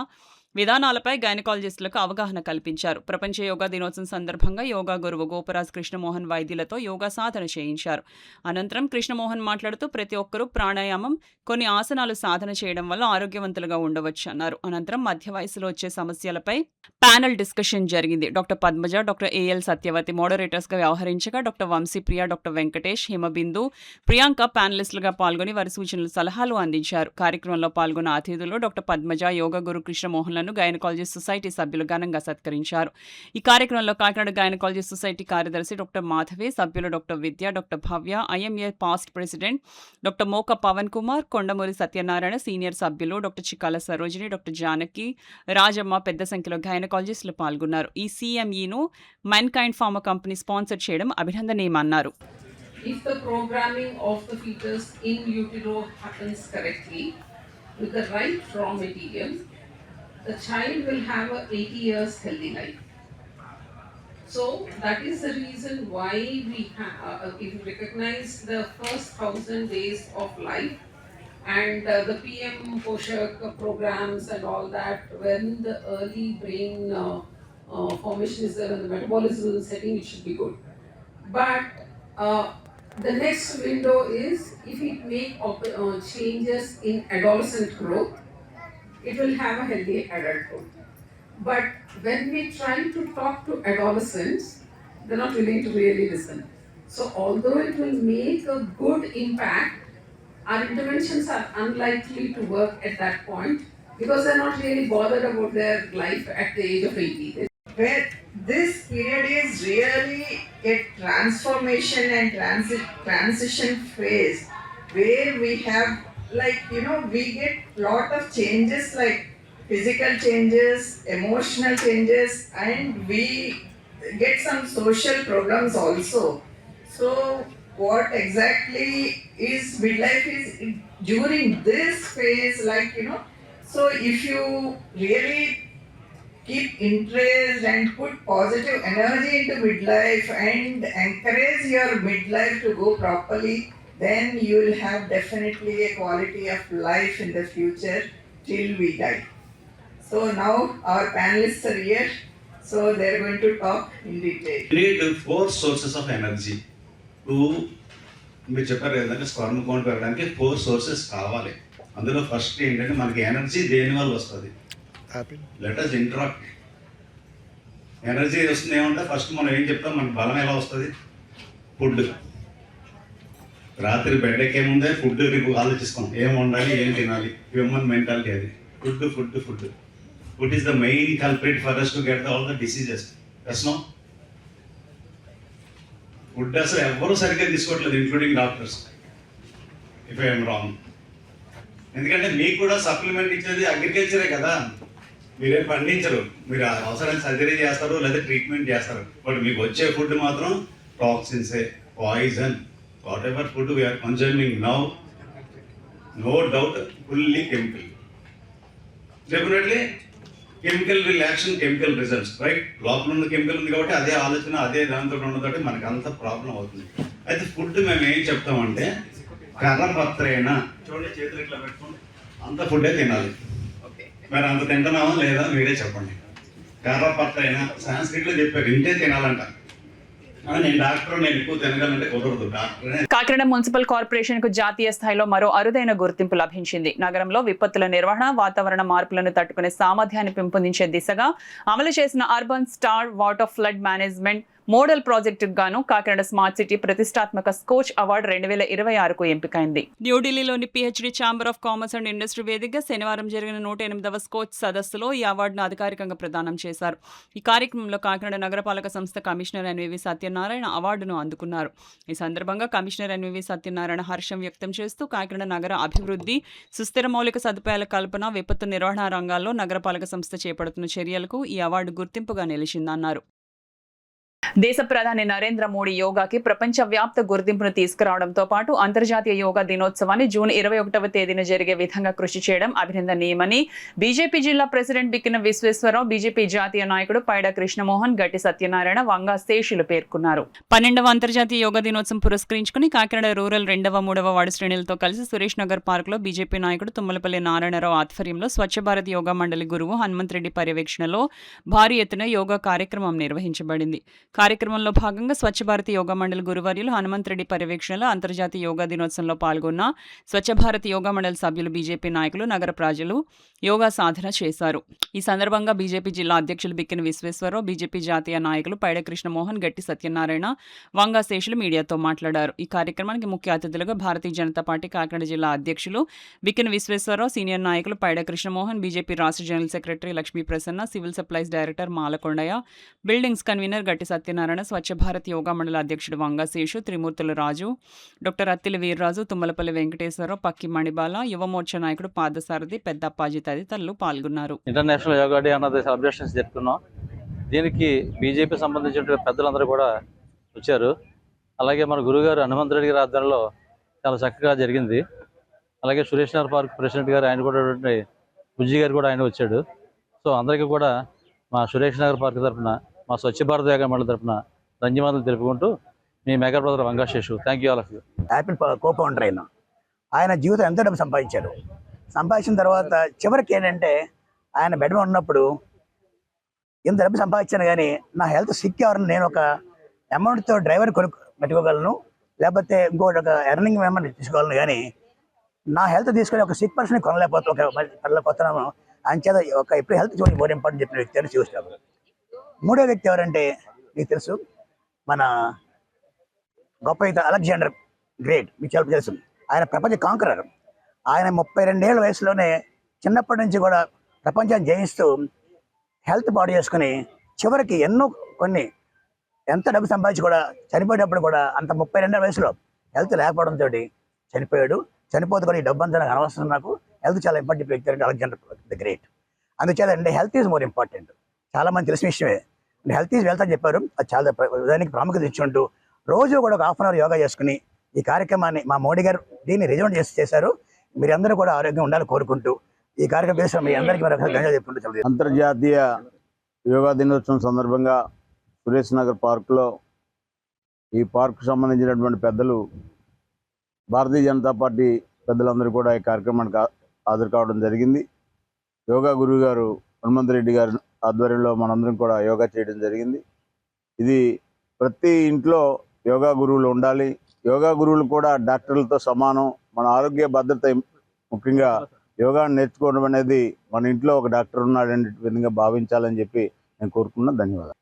విధానాలపై గైనకాలజిస్టులకు అవగాహన కల్పించారు. ప్రపంచ యోగా దినోత్సవం సందర్భంగా యోగా గురువు గోపరాజ్ కృష్ణమోహన్ వైద్యులతో యోగా సాధన చేయించారు. అనంతరం కృష్ణమోహన్ మాట్లాడుతూ ప్రతి ఒక్కరూ ప్రాణాయామం, కొన్ని ఆసనాలు సాధన చేయడం వల్ల ఆరోగ్యవంతులుగా ఉండవచ్చు అన్నారు. అనంతరం మధ్య వయసులో వచ్చే సమస్యలపై ప్యానెల్ డిస్కషన్ జరిగింది. Doctor Padmaja, doctor AL Satyavathi మోడరేటర్స్గా వ్యవహరించగా డాక్టర్ వంశీప్రియ, డాక్టర్ వెంకటేష్, హిమబిందు, ప్రియాంక ప్యానలిస్టులుగా పాల్గొని వారి సూచనలు, సలహాలు అందించారు. కార్యక్రమంలో పాల్గొన్న అతిథులు doctor Padmaja, yoga guru Krishnamohan ప్రొఫెషనల్లను గైనకాలజిస్ట్ సొసైటీ సభ్యులు ఘనంగా సత్కరించారు. ఈ కార్యక్రమంలో కాకినాడ గైనకాలజిస్ట్ సొసైటీ కార్యదర్శి డాక్టర్ మాధవి, సభ్యులు doctor Vidya, doctor Bhavya, IMA past president doctor Moka Pavan Kumar, Kondamuri Satyanarayana, senior సభ్యులు డాక్టర్ చిక్కాల సరోజిని, డాక్టర్ జానకి, రాజమ్మ పెద్ద సంఖ్యలో గైనకాలజిస్టులు పాల్గొన్నారు. ఈ CMEను మెన్కైండ్ ఫార్మా కంపెనీ స్పాన్సర్ చేయడం అభినందనీయమన్నారు. If the programming of the fetus in utero happens correctly with the right raw material, the child will have a 80 years healthy life. So that is the reason why we recognize the first 1000 days of life and the PM Poshak programs and all that, when the early brain formation is there and the metabolism is setting, it should be good. But the next window is if it make changes in adolescent growth, it will have a healthy adulthood. But when we try to talk to adolescents, they're not willing to really listen. So although it will make a good impact, our interventions are unlikely to work at that point because they're not really bothered about their life at the age of 80. Where this period is really a transformation and transition phase where we have, like, we get lot of changes like physical changes, emotional changes, and we get some social problems also. So what exactly is midlife is during this phase, like, so if you really keep interest and put positive energy into midlife and encourage your midlife to go properly, then you will have definitely a quality of life in the future till we die. So now our panelists are here, so they are going to talk in detail. We need 4 sources of energy to మీరు చెప్పారు ఏంటంటే sperm count పెరగడానికి 4 sources కావాలి. అందులో first ఏంటంటే మనకి energy దేని వల్ల వస్తుంది? Let us interact. ఎనర్జీ వస్తుంది ఏమంటే ఫస్ట్ మనం ఏం చెప్తాం, మనకు బలం ఎలా వస్తుంది? ఫుడ్. రాత్రి బెడ్ ఎక్కే ముందే ఫుడ్ రేపు ఆలోచిస్తాం, ఏం వండాలి, ఏం తినాలి. హ్యూమన్ మెంటాలిటీ అది. Food food food food is the main culprit for us to get all the diseases. Yes, no? Food అసలు ఎవరు సరిగ్గా తీసుకోవట్లేదు, including doctors, if I'm wrong. ఎందుకంటే మీకు కూడా సప్లిమెంట్ ఇచ్చేది అగ్రికల్చరే కదా, మీరేం పండించరు. మీరు అవసరానికి సర్జరీ చేస్తారు లేదా ట్రీట్మెంట్ చేస్తారు, బట్ మీకు వచ్చే ఫుడ్ మాత్రం టాక్సిన్సే, poison. Whatever food we are consuming now, no doubt fully chemical. Definitely chemical reaction, chemical results, right? లోపల ఉన్న కెమికల్ ఉంది కాబట్టి అదే ఆలోచన, అదే దాంతో ఉన్నతోటి మనకు అంత ప్రాబ్లం అవుతుంది. అయితే ఫుడ్ మేము ఏం చెప్తామంటే కర్రపత్రేనా, చూడండి చేతులు ఇట్లా పెట్టుకోండి, అంత ఫుడ్డే తినాలి. మరి అంత తింటున్నామా లేదా మీరే చెప్పండి. కర్రపత్రైనా సాంస్క్రిట్లో చెప్పారు ఇంతే తినాలంట. నేను డాక్టర్, నేను ఎక్కువ తినగలంటే కుదరదు. డాక్టర్. కాకినాడ మున్సిపల్ కార్పొరేషన్ కు జాతీయ స్థాయిలో మరో అరుదైన గుర్తింపు లభించింది. నగరంలో విపత్తుల నిర్వహణ, వాతావరణ మార్పులను తట్టుకునే సామర్థ్యాన్ని పెంపొందించే దిశగా అమలు చేసిన urban star water flood management model ప్రాజెక్టుకు గాను కాకినాడ స్మార్ట్ సిటీ ప్రతిష్టాత్మక స్కోచ్ అవార్డు 2026కు ఎంపికైంది. న్యూఢిల్లీలోని PhD chamber of commerce and industry వేదికగా శనివారం జరిగిన 108వ స్కోచ్ సదస్సులో ఈ అవార్డును అధికారికంగా ప్రదానం చేశారు. ఈ కార్యక్రమంలో కాకినాడ నగరపాలక సంస్థ కమిషనర్ NVV సత్యనారాయణ అవార్డును అందుకున్నారు. ఈ సందర్భంగా కమిషనర్ NVV సత్యనారాయణ హర్షం వ్యక్తం చేస్తూ కాకినాడ నగర అభివృద్ధి, సుస్థిర మౌలిక సదుపాయాల కల్పన, విపత్తు నిర్వహణ రంగాల్లో నగరపాలక సంస్థ చేపడుతున్న చర్యలకు ఈ అవార్డు గుర్తింపుగా నిలిచిందన్నారు. దేశ ప్రధాని నరేంద్ర మోడీ యోగాకి ప్రపంచవ్యాప్త గుర్తింపును తీసుకురావడంతో పాటు అంతర్జాతీయ యోగా దినోత్సవాన్ని జూన్ 21వ తేదీన జరిగే విధంగా కృషి చేయడం అభినందనీయమని బీజేపీ జిల్లా ప్రెసిడెంట్ బిక్కిన విశ్వేశ్వరరావు, బీజేపీ జాతీయ నాయకుడు పైడా కృష్ణమోహన్, గట్టి సత్యనారాయణ, వంగా శేషులు పేర్కొన్నారు. 12వ అంతర్జాతీయ యోగా దినోత్సవం పురస్కరించుకుని కాకినాడ రూరల్ 2వ, 3వ వార్డు శ్రేణులతో కలిసి సురేష్ నగర్ పార్కులో బీజేపీ నాయకుడు తుమ్మలపల్లి నారాయణరావు ఆధ్వర్యంలో స్వచ్ఛ భారత్ యోగా మండలి గురువు హనుమంత్ రెడ్డి పర్యవేక్షణలో భారీ ఎత్తున యోగా కార్యక్రమం నిర్వహించబడింది. కార్యక్రమంలో భాగంగా స్వచ్ఛ భారత్ యోగా మండలి గురువర్యులు హనుమంత్ రెడ్డి పర్యవేక్షణలో అంతర్జాతీయ యోగా దినోత్సవంలో పాల్గొన్న స్వచ్ఛ భారత్ యోగా మండలి సభ్యులు, బీజేపీ నాయకులు, నగర ప్రజలు యోగా సాధన చేశారు. ఈ సందర్భంగా బీజేపీ జిల్లా అధ్యక్షులు బిక్కిన విశ్వేశ్వరరావు, బీజేపీ జాతీయ నాయకులు పైడ కృష్ణమోహన్, గట్టి సత్యనారాయణ, వంగా శేషులు మీడియాతో మాట్లాడారు. ఈ కార్యక్రమానికి ముఖ్య అతిథులుగా భారతీయ జనతా పార్టీ కాకినాడ జిల్లా అధ్యక్షులు బిక్కిన విశ్వేశ్వరరావు, సీనియర్ నాయకులు పైడ కృష్ణమోహన్, బీజేపీ రాష్ట్ర general secretary Lakshmi Prasanna, civil supplies director Malakondaiah, buildings convener గట్టి సత్యనారాయణ, స్వచ్ఛ భారత్ యోగా మండలి అధ్యక్షుడు వంగా శేషు, త్రిమూర్తుల రాజు, డాక్టర్ అత్తిలి వీర్రాజు, తుమ్మలపల్లి వెంకటేశ్వరరావు, పక్కి మణిబాల, యువమోర్చా నాయకుడు పాదసారథి పెద్దప్పాజీ తదితరులు పాల్గొన్నారు. ఇంటర్నేషనల్ యోగా డే అన్నది సెలబ్రేషన్స్ జరుపుకున్నాం. దీనికి బీజేపీ సంబంధించిన పెద్దలందరూ కూడా వచ్చారు. అలాగే మన గురుగారు హనుమంత్ రెడ్డి గారి ఆధ్వర్యంలో చాలా చక్కగా జరిగింది. అలాగే సురేష్ నగర్ పార్క్ ప్రెసిడెంట్ గారు ఆయన కూడా బుజ్జి గారు కూడా ఆయన వచ్చాడు. సో అందరికీ కూడా మా సురేష్ నగర్ పార్క్ తరఫున, మా స్వచ్ఛ భారత్ యోగా మండలి తరఫున ధన్యవాదాలు తెలుపుకుంటూ మీ mega brother Vanga Seshu. Thank you all of you. Apple co founder ఆయన జీవితం ఎంతో డబ్బు సంపాదించారు. సంపాదించిన తర్వాత చివరికి ఏంటంటే ఆయన బెడ్ మీద ఉన్నప్పుడు ఇంత డబ్బు సంపాదించాను కానీ నా హెల్త్ సిక్ ఎవరిని నేను ఒక అమౌంట్తో డ్రైవర్ పెట్టుకోగలను, లేకపోతే ఇంకోటి ఒక ఎర్నింగ్ అమౌంట్ తీసుకోగలను, కానీ నా హెల్త్ తీసుకొని ఒక సిక్ పర్సన్ కొనలేకపోతే ఒక కొత్తనాము అంచేత ఒక ఇప్పుడు హెల్త్ చూడండి మోర్ ఇంపార్టెంట్ చెప్పిన వ్యక్తి అని చూస్తాము. మూడో వ్యక్తి ఎవరంటే మీకు తెలుసు, మన గొప్ప అలెగ్జాండర్ గ్రేట్, మీకు చాలా తెలుసు. ఆయన ప్రపంచ కాంకరర్. ఆయన 32 ఏళ్ళ వయసులోనే చిన్నప్పటి నుంచి కూడా ప్రపంచాన్ని జయిస్తూ హెల్త్ బాడీ చేసుకుని చివరికి ఎంత డబ్బు సంపాదించి కూడా చనిపోయేటప్పుడు కూడా అంత 32 వయసులో హెల్త్ లేకపోవడంతో చనిపోయాడు. చనిపోతే కూడా ఈ డబ్బు అంతా నాకు అనవసరం, నాకు హెల్త్ చాలా ఇంపార్టెంట్ వ్యక్తి అంటే అలెగ్జాండర్ ది గ్రేట్. అందుచేత అంటే హెల్త్ ఈజ్ మోర్ ఇంపార్టెంట్. చాలా మంది తెలిసిన విషయమే, హెల్త్ ఈజ్ వెల్త్ అని చెప్పారు. అది చాలా దానికి ప్రాముఖ్యత ఇచ్చుంటూ రోజు కూడా ఒక హాఫ్ అన్ అవర్ యోగా చేసుకుని ఈ కార్యక్రమాన్ని మా మోడీ గారు దీన్ని రిజౌండ్ చేశారు. మీరందరూ కూడా ఆరోగ్యంగా ఉండాలని కోరుకుంటూ ఈ కార్యక్రమం చేసిన మీ అందరికీ ధన్యవాదాలు చెప్పుకుంటూ అంతర్జాతీయ యోగా దినోత్సవం సందర్భంగా సురేష్ నగర్ పార్కులో ఈ పార్కు సంబంధించినటువంటి పెద్దలు, భారతీయ జనతా పార్టీ పెద్దలందరూ కూడా ఈ కార్యక్రమానికి హాజరు కావడం జరిగింది. యోగా గురువు గారు హనుమంత్ రెడ్డి గారి ఆధ్వర్యంలో మనందరం కూడా యోగా చేయడం జరిగింది. ఇది ప్రతి ఇంట్లో యోగా గురువులు ఉండాలి. యోగా గురువులు కూడా డాక్టర్లతో సమానం. మన ఆరోగ్య భద్రత ముఖ్యంగా యోగాను నేర్చుకోవడం అనేది మన ఇంట్లో ఒక డాక్టర్ ఉన్నాడనే విధంగా భావించాలని చెప్పి నేను కోరుకున్నా. ధన్యవాదాలు.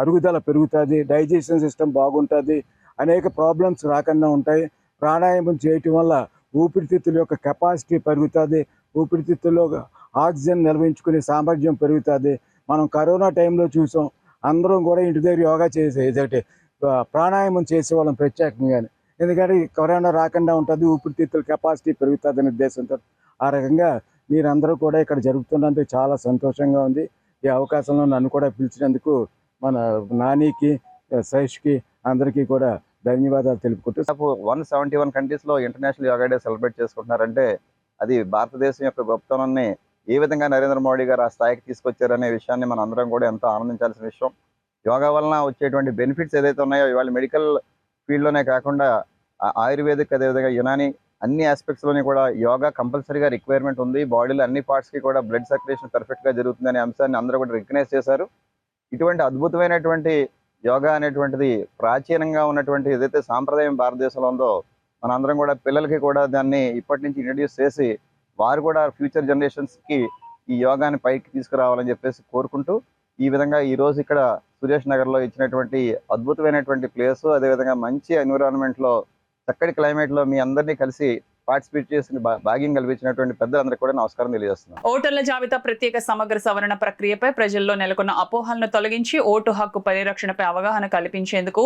అరుగుదల పెరుగుతుంది, డైజెషన్ సిస్టమ్ బాగుంటుంది, అనేక ప్రాబ్లమ్స్ రాకుండా ఉంటాయి. ప్రాణాయామం చేయటం వల్ల ఊపిరితిత్తుల యొక్క కెపాసిటీ పెరుగుతుంది, ఊపిరితిత్తుల్లో ఆక్సిజన్ నిల్వించుకునే సామర్థ్యం పెరుగుతుంది. మనం కరోనా టైంలో చూసాం, అందరం కూడా ఇంటి దగ్గర యోగా చేసే ప్రాణాయామం చేసేవాళ్ళం ప్రత్యేకంగా. ఎందుకంటే కరోనా రాకుండా ఉంటుంది, ఊపిరితిత్తుల కెపాసిటీ పెరుగుతుంది అనే ఉద్దేశంతో. ఆ రకంగా మీరందరూ కూడా ఇక్కడ జరుపుతున్నందుకు చాలా సంతోషంగా ఉంది. ఈ అవకాశంలో నన్ను కూడా పిలిచినందుకు మన నానికి, సైష్కి అందరికీ కూడా ధన్యవాదాలు తెలుపుకుంటూ 171 కంట్రీస్లో ఇంటర్నేషనల్ యోగా డే సెలబ్రేట్ చేసుకుంటున్నారంటే అది భారతదేశం యొక్క గొప్పతనాన్ని ఏ విధంగా నరేంద్ర మోడీ గారు ఆ స్థాయికి తీసుకొచ్చారనే విషయాన్ని మనం అందరం కూడా ఎంతో ఆనందించాల్సిన విషయం. యోగా వలన వచ్చేటువంటి బెనిఫిట్స్ ఏదైతే ఉన్నాయో ఇవాళ మెడికల్ ఫీల్డ్లోనే కాకుండా ఆయుర్వేదిక్, అదేవిధంగా యునాని అన్ని ఆస్పెక్ట్స్లోని కూడా యోగా కంపల్సరీగా రిక్వైర్మెంట్ ఉంది. బాడీలో అన్ని పార్ట్స్కి కూడా బ్లడ్ సర్క్యులేషన్ పర్ఫెక్ట్గా జరుగుతుందనే అంశాన్ని అందరూ కూడా రికగ్నైజ్ చేశారు. ఇటువంటి అద్భుతమైనటువంటి యోగా అనేటువంటిది ప్రాచీనంగా ఉన్నటువంటి ఏదైతే సాంప్రదాయం భారతదేశంలో ఉందో మనందరం కూడా పిల్లలకి కూడా దాన్ని ఇప్పటి నుంచి ఇంట్రడ్యూస్ చేసి వారు కూడా ఫ్యూచర్ జనరేషన్స్కి ఈ యోగాని పైకి తీసుకురావాలని చెప్పేసి కోరుకుంటూ ఈ విధంగా ఈరోజు ఇక్కడ సురేష్ నగర్లో ఇచ్చినటువంటి అద్భుతమైనటువంటి ప్లేసు, అదేవిధంగా మంచి ఎన్విరాన్మెంట్లో చక్కటి క్లైమేట్లో మీ అందరినీ కలిసి పార్టిసిపేట్ చేసిన భాగ్యం కల్పించినటువంటి పెద్దలందరికీ కూడా నమస్కారం తెలియజేస్తున్నాను. ఓటర్ల జాబితా ప్రత్యేక సమగ్ర సవరణ ప్రక్రియపై ప్రజల్లో నెలకొన్న అపోహలను తొలగించి ఓటు హక్కు పరిరక్షణపై అవగాహన కల్పించేందుకు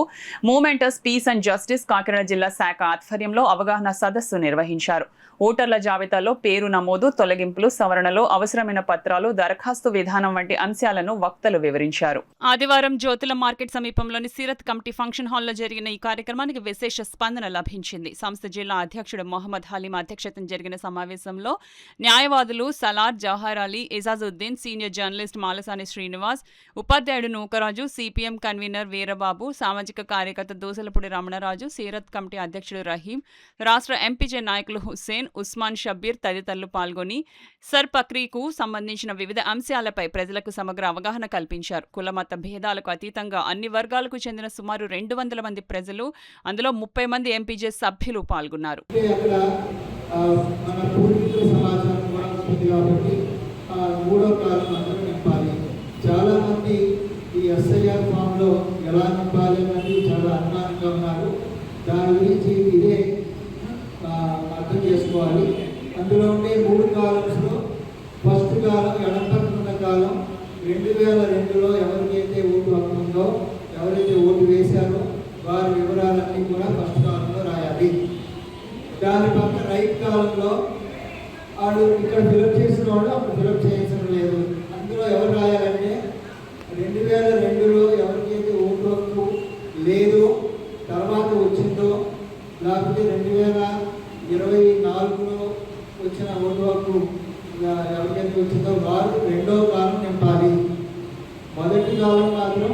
momentous peace and justice Kakinada జిల్లా శాఖ ఆధ్వర్యంలో అవగాహన సదస్సు నిర్వహించారు. ఓటర్ల జాబితాలో పేరు నమోదు, తొలగింపులు, సవరణలో అవసరమైన పత్రాలు, దరఖాస్తు విధానం వంటి అంశాలను వక్తలు వివరించారు. ఆదివారం జ్యోతుల మార్కెట్ సమీపంలోని సీరత్ కమిటీ ఫంక్షన్ హాల్లో జరిగిన ఈ కార్యక్రమానికి విశేష స్పందన లభించింది. సంస్థ జిల్లా అధ్యక్షుడు మొహమ్మద్ హలీం అధ్యక్షతన జరిగిన సమావేశంలో న్యాయవాదులు సలార్, జవహర్ అలీ, ఎజాజుద్దీన్, సీనియర్ జర్నలిస్ట్ మాలసాని శ్రీనివాస్, ఉపాధ్యాయుడు నూకరాజు, సిపిఎం కన్వీనర్ వీరబాబు, సామాజిక కార్యకర్త దోసలపూడి రమణరాజు, సీరత్ కమిటీ అధ్యక్షుడు రహీం, రాష్ట్ర ఎంపీజే నాయకులు హుస్సేన్, ఉస్మాన్ షబ్బీర్ తదితరులు పాల్గొని సర్ ప్రక్రియకు సంబంధించిన వివిధ అంశాలపై ప్రజలకు సమగ్ర అవగాహన కల్పించారు. కులమత భేదాలకు అతీతంగా అన్ని వర్గాలకు చెందిన సుమారు 200 మంది ప్రజలు, అందులో 30 మంది ఎంపీజే సభ్యులు పాల్గొన్నారు. చాలా మంది ఈ ఎస్ఐఆర్ ఫామ్ లో ఎలా నింపాలి అనేది చాలా అనుమానంగా ఉన్నారు. దాని గురించి ఇదే అర్థం చేసుకోవాలి. అందులో ఉండే 3 కాలమ్స్లో ఫస్ట్ కాలం ఎడపడుతున్న కాలం 2002లో ఎవరికైతే ఓటు హక్కు ఉందో, ఎవరైతే ఓటు వేశారో వారి వివరాలన్నీ కూడా ఫస్ట్ కాలంలో రాయాలి. దాని పక్కన రైట్ కాలంలో వాడు ఇక్కడ ఫిలప్ చేసిన వాడు అప్పుడు ఫిలప్ చేయాల్సిన లేదు. అందులో ఎవరు రాయాలంటే 2002లో ఎవరికైతే ఓటు హక్కు లేదో, తర్వాత వచ్చిందో, లేకపోతే 2024లో వచ్చిన ఓటు హక్కు ఎవరికైతే వచ్చిందో వారు రెండో కాలం నింపాలి. మొదటి కాలం మాత్రం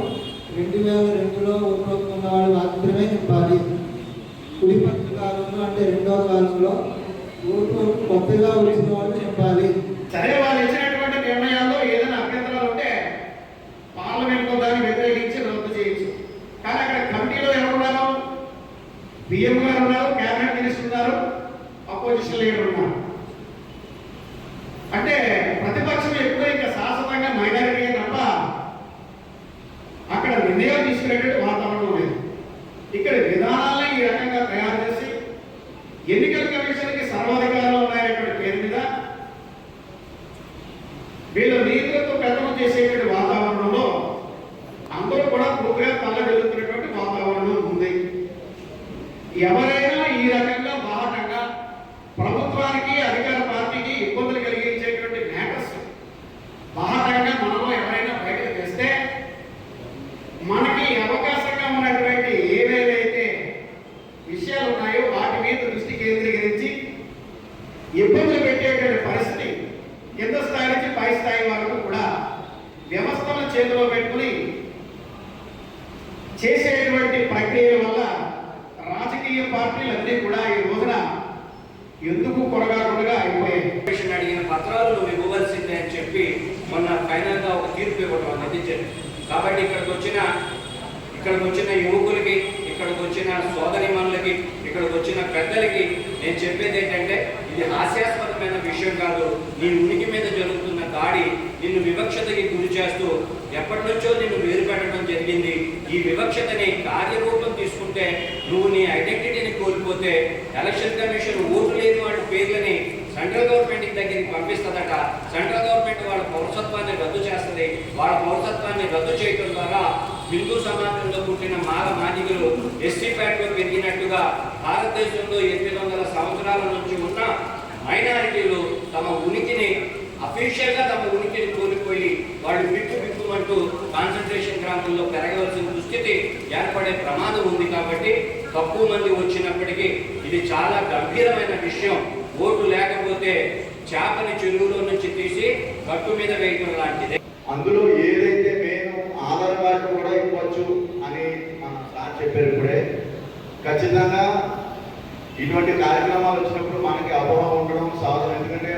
2002లో ఓటు హక్కు ఉన్న వాళ్ళు మాత్రమే నింపాలి. కుడిపక్క కాలంలో అంటే రెండో కాలంలో ఓటు హక్కు కొత్తగా వచ్చిన వాళ్ళు నింపాలి. సరే, వాళ్ళు ఇచ్చినటువంటి నిర్ణయాల్లో ఏదైనా అభ్యంతరాలు ఉంటే పార్లమెంట్లో దాన్ని వ్యతిరేకించి రద్దు చేయొచ్చు. కానీ అక్కడ కమిటీలో ఎవరున్నారు? పిఎం గారు ఉన్నారు, క్యాబినెట్ మినిస్టర్ ఉన్నారు, అపోజిషన్ లీడర్ ఉన్నారు. అంటే ప్రతిపక్షం ఎప్పుడూ ఇంకా శాశ్వతంగా మైనారిటీ తప్ప అక్కడ నిర్ణయాలు తీసుకునేటువంటి వాతావరణం లేదు. ఇక్కడ విధానాలను ఈ రకంగా తయారు చేసి ఎన్నికల కమిషన్కి సర్వాధికారాలు ఉన్నాయనేటువంటి పేరు మీద వీళ్ళ నీతులతో పెద్దలు చేసేటువంటి వాతావరణంలో అందరూ కూడా పూర్తిగా తల్లడిల్లుతున్నటువంటి వాతావరణం ఉంది. ఎవరైనా ఈ రకంగా బాహటంగా ప్రభుత్వానికి, అధికార పార్టీకి ఇబ్బందులు కలిగించేటువంటి మ్యాటర్స్ బాహటంగా మనలో ఎవరైనా బయటకు తెస్తే మనకి అవకాశంగా ఉన్నటువంటి ఏవేవైతే విషయాలు ఉన్నాయో వాటి మీద దృష్టి కేంద్రీకరించి ఇబ్బందులు పెట్టేటువంటి పరిస్థితి కింద స్థాయి నుంచి పై స్థాయి వరకు కూడా వ్యవస్థలను చేతిలో పెట్టుకుని చేసేటువంటి ప్రక్రియ వల్ల రాజకీయ పార్టీలన్నీ కూడా ఈ రోజున ఎందుకు కొరగాకుండా అయిపోయాయి. అడిగిన పత్రాలు నువ్వు ఇవ్వవలసిందే అని చెప్పి మొన్న ఫైనల్ గా ఒక తీర్పు ఇవ్వడం అందించారు. కాబట్టి ఇక్కడికి వచ్చిన యువకులకి, ఇక్కడికి వచ్చిన సోదరిమణులకి, ఇక్కడికి వచ్చిన పెద్దలకి నేను చెప్పేది ఏంటంటే, ఇది హాస్యాస్పదమైన విషయం కాదు. నీ ఉనికి మీద జరుగుతున్న దాడి నిన్ను వివక్షతకి గురి చేస్తూ ఎప్పటి నుంచో నిన్ను వేరు పెట్టడం జరిగింది. ఈ వివక్షతని కార్యరూపం తీసుకుంటే నువ్వు నీ ఐడెంటిటీని కోల్పోతే ఎలక్షన్ కమిషన్ ఓటు లేని వాళ్ళ పేర్లని సెంట్రల్ గవర్నమెంట్ దగ్గరికి పంపిస్తుందట. సెంట్రల్ గవర్నమెంట్ వాళ్ళ పౌరసత్వాన్ని రద్దు చేస్తుంది. వాళ్ళ పౌరసత్వాన్ని రద్దు చేయడం ద్వారా హిందూ సమాజంలో పుట్టిన మాల మాదిగలు ఎస్సీ ప్యాట్లో పెరిగినట్టుగా భారతదేశంలో 800 సంవత్సరాల నుంచి ఉన్న మైనారిటీలు తమ ఉనికిని అఫీషియల్గా తమ ఉనికిని కోల్పోయి వాళ్ళు బిక్కుమంటూ కాన్సన్ట్రేషన్ క్యాంపుల్లో పెరగవలసిన దుస్థితి ఏర్పడే ప్రమాదం ఉంది. కాబట్టి తక్కువ మంది వచ్చినప్పటికీ ఇది చాలా గంభీరమైన విషయం. ఓటు లేకపోతే చేపని చెరువులో నుంచి తీసి గట్టు మీద వేయడం లాంటిదే. అందులో ఏదైతే మేము ఆధార్ కార్డు కూడా ఇవ్వచ్చు అని మన సార్ చెప్పారు ఇప్పుడే. ఖచ్చితంగా ఇటువంటి కార్యక్రమాలు వచ్చినప్పుడు మనకి అపోహ ఉండడం సాధన. ఎందుకంటే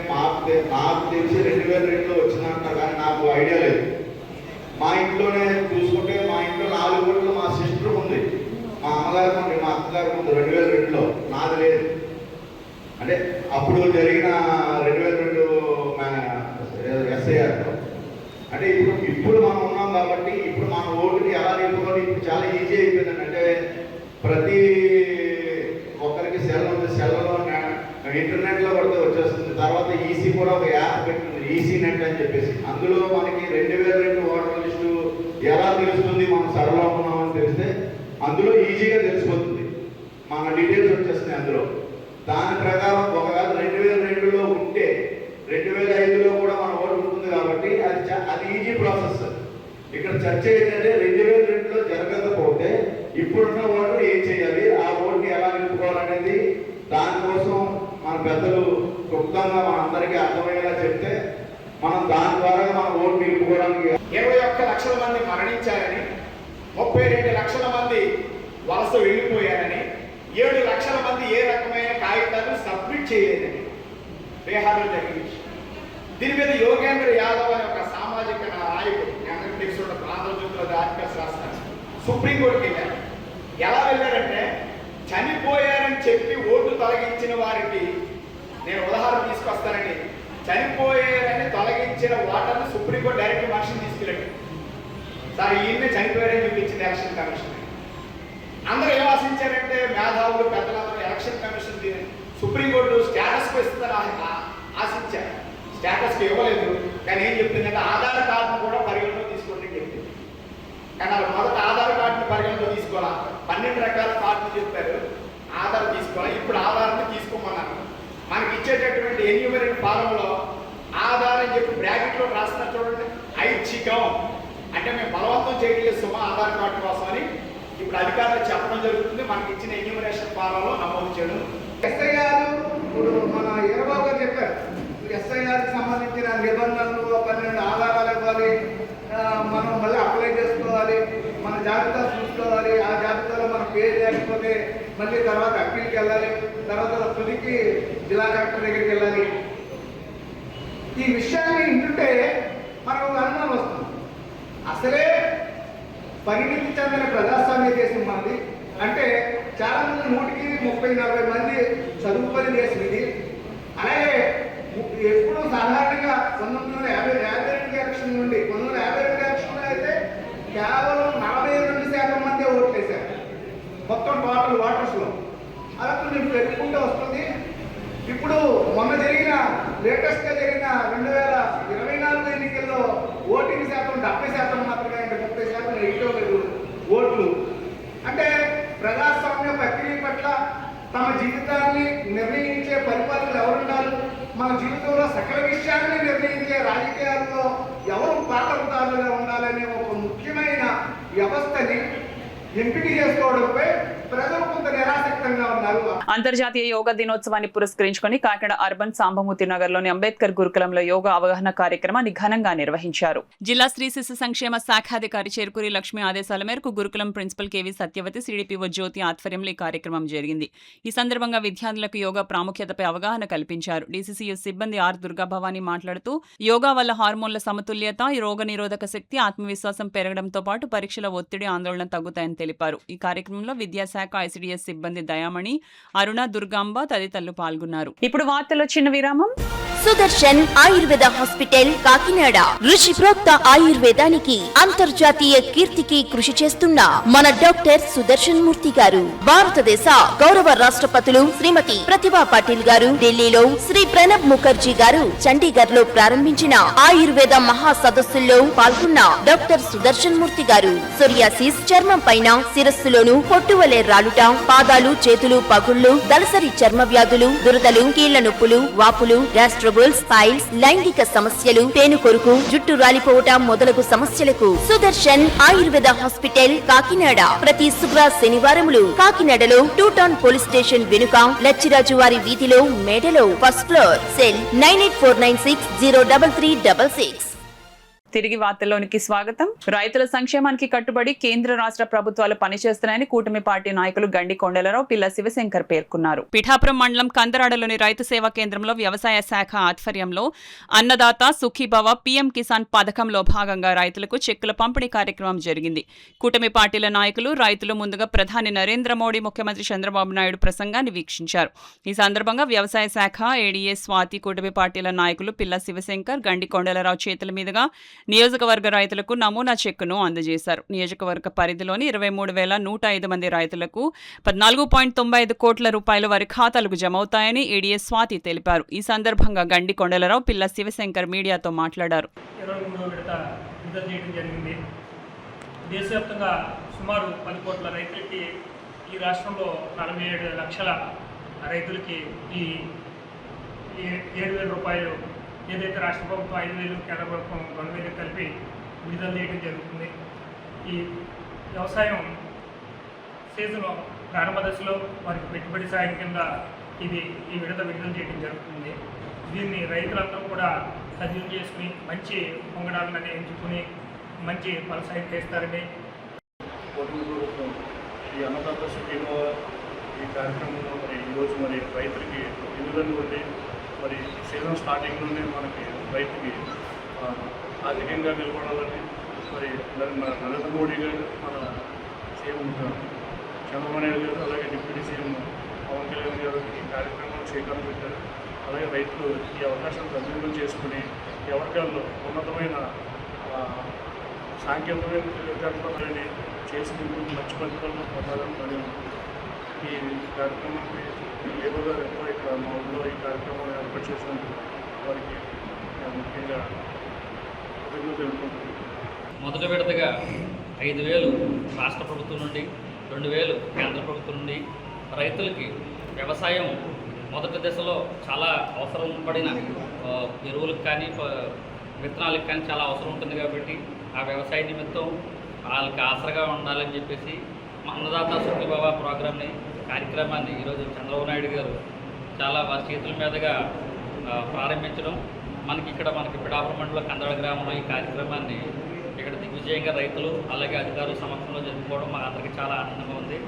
నాకు తెలిసి 2002లో వచ్చిందంటారు, కానీ నాకు ఐడియా లేదు. మా ఇంట్లోనే చూసుకుంటే మా ఇంట్లో 4 కోట్లు మా సిస్టర్ ఉంది, మా అమ్మగారికి ఉంది, మా అక్కగారికి ఉంది 2002లో. నాది లేదు. అంటే అప్పుడు జరిగిన 2002 ఎస్ఐఆర్లో. అంటే ఇప్పుడు మనం ఉన్నాం కాబట్టి ఇప్పుడు మన ఓటుని ఎలా నింపుకోవాలి ఇప్పుడు చాలా ఈజీ అయిపోయిందండి. అంటే ప్రతి ఒక్కరికి సెల్ ఉంది, సెల్లో ఇంటర్నెట్లో పడితే వచ్చేస్తుంది. తర్వాత ఈసీ కూడా ఒక యాప్ పెట్టింది, ఈసీ నెట్ అని చెప్పేసి. అందులో మనకి 2002 ఓటర్ లిస్టు ఎలా తెలుస్తుంది, మనం సర్వలో ఉన్నామని తెలిస్తే అందులో ఈజీగా తెలిసిపోతుంది, మన డీటెయిల్స్ వచ్చేస్తున్నాయి అందులో. దాని ప్రకారం ఒకవేళ 2002లో ఉంటే 2005లో కూడా మన ఓటు ఉంటుంది కాబట్టి అది ఈజీ ప్రాసెస్. ఇక్కడ చర్చ ఏంటంటే 2002లో జరగకపోతే ఇప్పుడున్న ఓటు ఏం చేయాలి, ఆ ఓటుని ఎలా నిలుపుకోవాలనేది దానికోసం మన పెద్దలు క్లుప్తంగా మనందరికీ అర్థమయ్యేలా చెప్తే మనం దాని ద్వారా మన ఓటు నిలుపుకోవడానికి 21 లక్షల మంది మరణించారని, 32 లక్షల మంది వలస వెళ్ళిపోయారని, 7 లక్షల మంది ఏ రకమైన కాగితాలు సబ్మిట్ చేయలేదని బీహార్లో జరిగిన విషయం. దీని మీద యోగేంద్ర యాదవ్ అనే ఒక సామాజిక నాయకుడు, అందరికీ తెలిసి ఆంధ్రజ్యోతిలో ఆర్టికల్స్ రాస్తారు, సుప్రీంకోర్టుకి వెళ్ళారు. ఎలా వెళ్ళారంటే, చనిపోయారని చెప్పి ఓటు తొలగించిన వారికి, నేను ఉదాహరణ తీసుకొస్తానండి, చనిపోయారని తొలగించిన ఓటర్ను సుప్రీంకోర్టు డైరెక్ట్ మనిషిని తీసుకెళ్ళాడు. సార్ ఈయన్నే చనిపోయారని చూపించింది ఎలక్షన్ కమిషన్. అందరూ ఏం ఆశించారంటే, మేధావులు పెద్దలందరూ ఎలక్షన్ కమిషన్ సుప్రీంకోర్టు స్టేటస్కి ఇస్తుందని ఆశించారు. స్టేటస్కి ఇవ్వలేదు. కానీ ఏం చెప్తుందంటే, ఆధార్ కార్డును కూడా పరిగణలో తీసుకోండి చెప్పింది. కానీ వాళ్ళు మొదట ఆధార్ కార్డుని పరిగణలో తీసుకోవాలా, 12 రకాల కార్డులు చెప్పారు, ఆధార్ తీసుకోవాలి. ఇప్పుడు ఆధార్ని తీసుకోమన్నారు. మనకి ఇచ్చేటటువంటి ఎన్యూమరేట్ ఫారంలో ఆధార్ అని చెప్పి బ్రాకెట్లో రాసిన చూడండి, ఐచ్ఛికం అంటే మేము బలవంతం చేయలేదు ఆధార్ కార్డు కోసం అని ఇప్పుడు అధికారులు చెప్పడం జరుగుతుంది. మనకి ఇచ్చిన ఎన్యూమరేషన్ ఫారంలో నమోదు చేయడం. ఎస్ఐ గారు ఇప్పుడు మన ఈరబాబు గారు చెప్పారు, ఎస్ఐ గారికి సంబంధించిన నిబంధనలు 12 ఆధారాలు ఇవ్వాలి, మనం మళ్ళీ అప్లై చేసుకోవాలి, మన జాబితా చూసుకోవాలి, ఆ జాబితాలో మన పేరు లేకపోతే మళ్ళీ తర్వాత అప్పీల్కి వెళ్ళాలి, తర్వాత తుదికి జిల్లా కలెక్టర్ దగ్గరికి వెళ్ళాలి. ఈ విషయాన్ని వింటుంటే మనకు అనుమానం వస్తుంది. అసలే పరిణితి చెందిన ప్రజాస్వామ్య దేశం మనది. అంటే చాలా మంది 130-40 మంది చదువుకునే దేశం ఇది. అలాగే ఎప్పుడు సాధారణంగా 1952 ఎలక్షన్ నుండి 1952 ఎలక్షన్లో అయితే కేవలం 42% మంది ఓట్లు వేశారు మొత్తం టోటల్ ఓటర్స్లో. అలా కొంచెం పెరుగుకుంటూ వస్తుంది. ఇప్పుడు మొన్న జరిగిన లేటెస్ట్గా జరిగిన 2024 ఎన్నికల్లో ఓటింగ్ శాతం 70% మాత్రమే, ఇంకా 30% నెగిటివ్ ఓట్లు. అంటే ప్రజాస్వామ్య ప్రక్రియ పట్ల తమ జీవితాన్ని నిర్ణయించే పరిపాలకులు ఎవరుండాలి, మన జీవితంలో సకల విషయాన్ని నిర్ణయించే రాజకీయాల్లో ఎవరు పాత్రదారులుగా ఉండాలనే ఒక ముఖ్యమైన వ్యవస్థని ఎంపిక చేసుకోవడంపై ప్రజలు కొంత నిరాసక్తంగా ఉన్నారు. అంతర్జాతీయ యోగా దినోత్సవాన్ని పురస్కరించుకొని కాకినాడ అర్బన్ సాంబమూర్తి నగర్ లోని అంబేద్కర్ గురుకులంలో యోగా అవగాహన కార్యక్రమాన్ని ఘనంగా నిర్వహించారు. జిల్లా స్త్రీ శిశు సంక్షేమ శాఖాధికారి చేరుకూరి లక్ష్మి ఆదేశాల మేరకు గురుకులం ప్రిన్సిపల్ కేవీ సత్యవతి, సిడిపిఓ జ్యోతి ఆధ్వర్యంలో ఈ కార్యక్రమం జరిగింది. ఈ సందర్భంగా విద్యార్థులకు యోగా ప్రాముఖ్యతపై అవగాహన కల్పించారు. డీసీసీయూ సిబ్బంది ఆర్ దుర్గాభవాని మాట్లాడుతూ, యోగా వల్ల హార్మోన్ల సమతుల్యత, రోగ నిరోధక శక్తి, ఆత్మవిశ్వాసం పెరగడంతో పాటు పరీక్షల ఒత్తిడి, ఆందోళన తగ్గుతాయని తెలిపారు. ఈ కార్యక్రమంలో విద్యాశాఖ ఐసిడిఎస్ సిబ్బంది దయామణి, అరుణ, దుర్గాంబ తదితరులు పాల్గొన్నారు. ఇప్పుడు వార్తలో చిన్న విరామం. సుదర్శన్ ఆయుర్వేద హాస్పిటల్ కాకినాడ ఋషి ప్రోక్త ఆయుర్వేదానికి అంతర్జాతీయ కీర్తికి కృషి చేస్తున్న మన డాక్టర్ సుదర్శన్ మూర్తి గారు, భారతదేశ గౌరవ రాష్ట్రపతులు శ్రీమతి ప్రతిభా పాటిల్ గారు ఢిల్లీలో, శ్రీ ప్రణబ్ ముఖర్జీ గారు చండీగఢ్ లో ప్రారంభించిన ఆయుర్వేద మహా సదస్సుల్లో పాల్గొన్న డాక్టర్ సుదర్శన్ మూర్తి గారు సోరియాసిస్, చర్మం పైన శిరస్సులోను పొట్టువలే రాలుట, పాదాలు చేతులు పగుళ్లు, దళసరి చర్మ వ్యాధులు, దురదలు, కీళ్ల నొప్పులు, వాపులు, గ్యాస్ట్రోబుల్స్, పైల్స్, లైంగిక సమస్యలు, పేను కొరుకు, జుట్టు రాలిపోవటం మొదలగు సమస్యలకు సుదర్శన్ ఆయుర్వేద హాస్పిటల్ కాకినాడ ప్రతి శుక్ర శనివారములు కాకినాడలో 2 టౌన్ పోలీస్ స్టేషన్ వెనుక లచ్చిరాజు వారి వీధిలో మేడలో ఫస్ట్ ఫ్లోర్. సెల్ 9849603366. తిరిగి వార్తల్లోనికి స్వాగతం. రైతుల సంక్షేమానికి కట్టుబడి కేంద్ర రాష్ట్ర ప్రభుత్వాలు పనిచేస్తున్నాయని కూటమి పార్టీ నాయకులు గండి కొండలరావు, పిల్ల శివశంకర్ పేర్కొన్నారు. పిఠాపురం మండలం కందరాడలోని రైతు సేవా కేంద్రంలో వ్యవసాయ శాఖ ఆధ్వర్యంలో అన్నదాత సుఖీభవ పీఎం కిసాన్ పథకంలో భాగంగా రైతులకు చెక్కుల పంపిణీ కార్యక్రమం జరిగింది. కూటమి పార్టీల నాయకులు, రైతులు ముందుగా ప్రధాని నరేంద్ర మోడీ, ముఖ్యమంత్రి చంద్రబాబు నాయుడు ప్రసంగాన్ని వీక్షించారు. ఈ సందర్భంగా వ్యవసాయ శాఖ ఏడీఏ స్వాతి, కూటమి పార్టీల నాయకులు పిల్ల శివశంకర్, గండి కొండలరావు చేతుల మీదుగా నియోజకవర్గ రైతులకు నమూనా చెక్కును అందజేశారు. నియోజకవర్గ పరిధిలోని 23,105 మంది రైతులకు 14.95 కోట్ల రూపాయలు వారి ఖాతాలకు జమవుతాయని ఏడీఎస్ స్వాతి తెలిపారు. ఈ సందర్భంగా గండి కొండలరావు, పిల్ల శివశంకర్ మీడియాతో మాట్లాడారు. 23వ విడత విడుదల చేయడం జరిగింది. దేశవ్యాప్తంగా సుమారు 10 కోట్ల రైతులకి, ఈ రాష్ట్రంలో 47 లక్షల రైతులకి ఈ 7,000 రూపాయలు ఏదైతే రాష్ట్ర ప్రభుత్వం 5,000, కేంద్ర ప్రభుత్వం 2,000 కలిపి విడుదల చేయడం జరుగుతుంది. ఈ వ్యవసాయం సీజన్ ప్రారంభ దశలో వారికి పెట్టుబడి సాయం కింద ఈ విడుదల చేయడం జరుగుతుంది. దీన్ని రైతులందరూ కూడా సద్వినియోగం చేసుకుని మంచి పొంగడాలను ఎంచుకుని మంచి ఫలసాయం చేస్తారని. ఈ అన్నదాత సుఖీభవ ఈ కార్యక్రమంలో మరి ఈరోజు మరి రైతులకి ఎన్నికలు ఉండి మరి సీజన్ స్టార్టింగ్ నుండి మనకి రైతుకి ఆర్థికంగా నిలబడాలని మరి మన నరేంద్ర మోడీ గారు, మన సీఎం చంద్రబాబు నాయుడు గారు, అలాగే డిప్యూటీ సీఎం పవన్ కళ్యాణ్ గారు ఈ కార్యక్రమం శ్రీకారం చుట్టారు. అలాగే రైతులు ఈ అవకాశాన్ని సద్వినియోగం చేసుకుని ఎవరికాల్లో ఉన్నతమైన సాంకేతికమైన తెలివితేటలని చేసుకుంటూ మంచి ఫలితాలను పొందాలని మరి ఈ కార్యక్రమానికి లేబర్ గారు ఎంతో ఇక్కడ మా ఊళ్ళో ఈ కార్యక్రమం ఏర్పాటు చేసినందుకు వారికి ముఖ్యంగా కృతజ్ఞతలు తెలుపుకుంటున్నాను. మొదటి విడతగా 5,000 రాష్ట్ర ప్రభుత్వం నుండి, 2,000 కేంద్ర ప్రభుత్వం నుండి రైతులకి వ్యవసాయం మొదటి దశలో చాలా అవసరం పడిన ఎరువులకు కానీ విత్తనాలకు కానీ చాలా అవసరం ఉంటుంది కాబట్టి ఆ వ్యవసాయ నిమిత్తం వాళ్ళకి ఆసరగా ఉండాలని చెప్పేసి అన్నదాత సుఖీభవ కార్యక్రమాన్ని ఈరోజు చంద్రబాబు నాయుడు గారు చాలా వారి చేతుల మీదుగా ప్రారంభించడం, మనకి పిఠాపురం మండలం కందాడ గ్రామంలో ఈ కార్యక్రమాన్ని ఇక్కడ దిగ్విజయంగా రైతులు అలాగే అధికారుల సమక్షంలో జరుపుకోవడం మా అందరికీ చాలా ఆనందంగా ఉంది.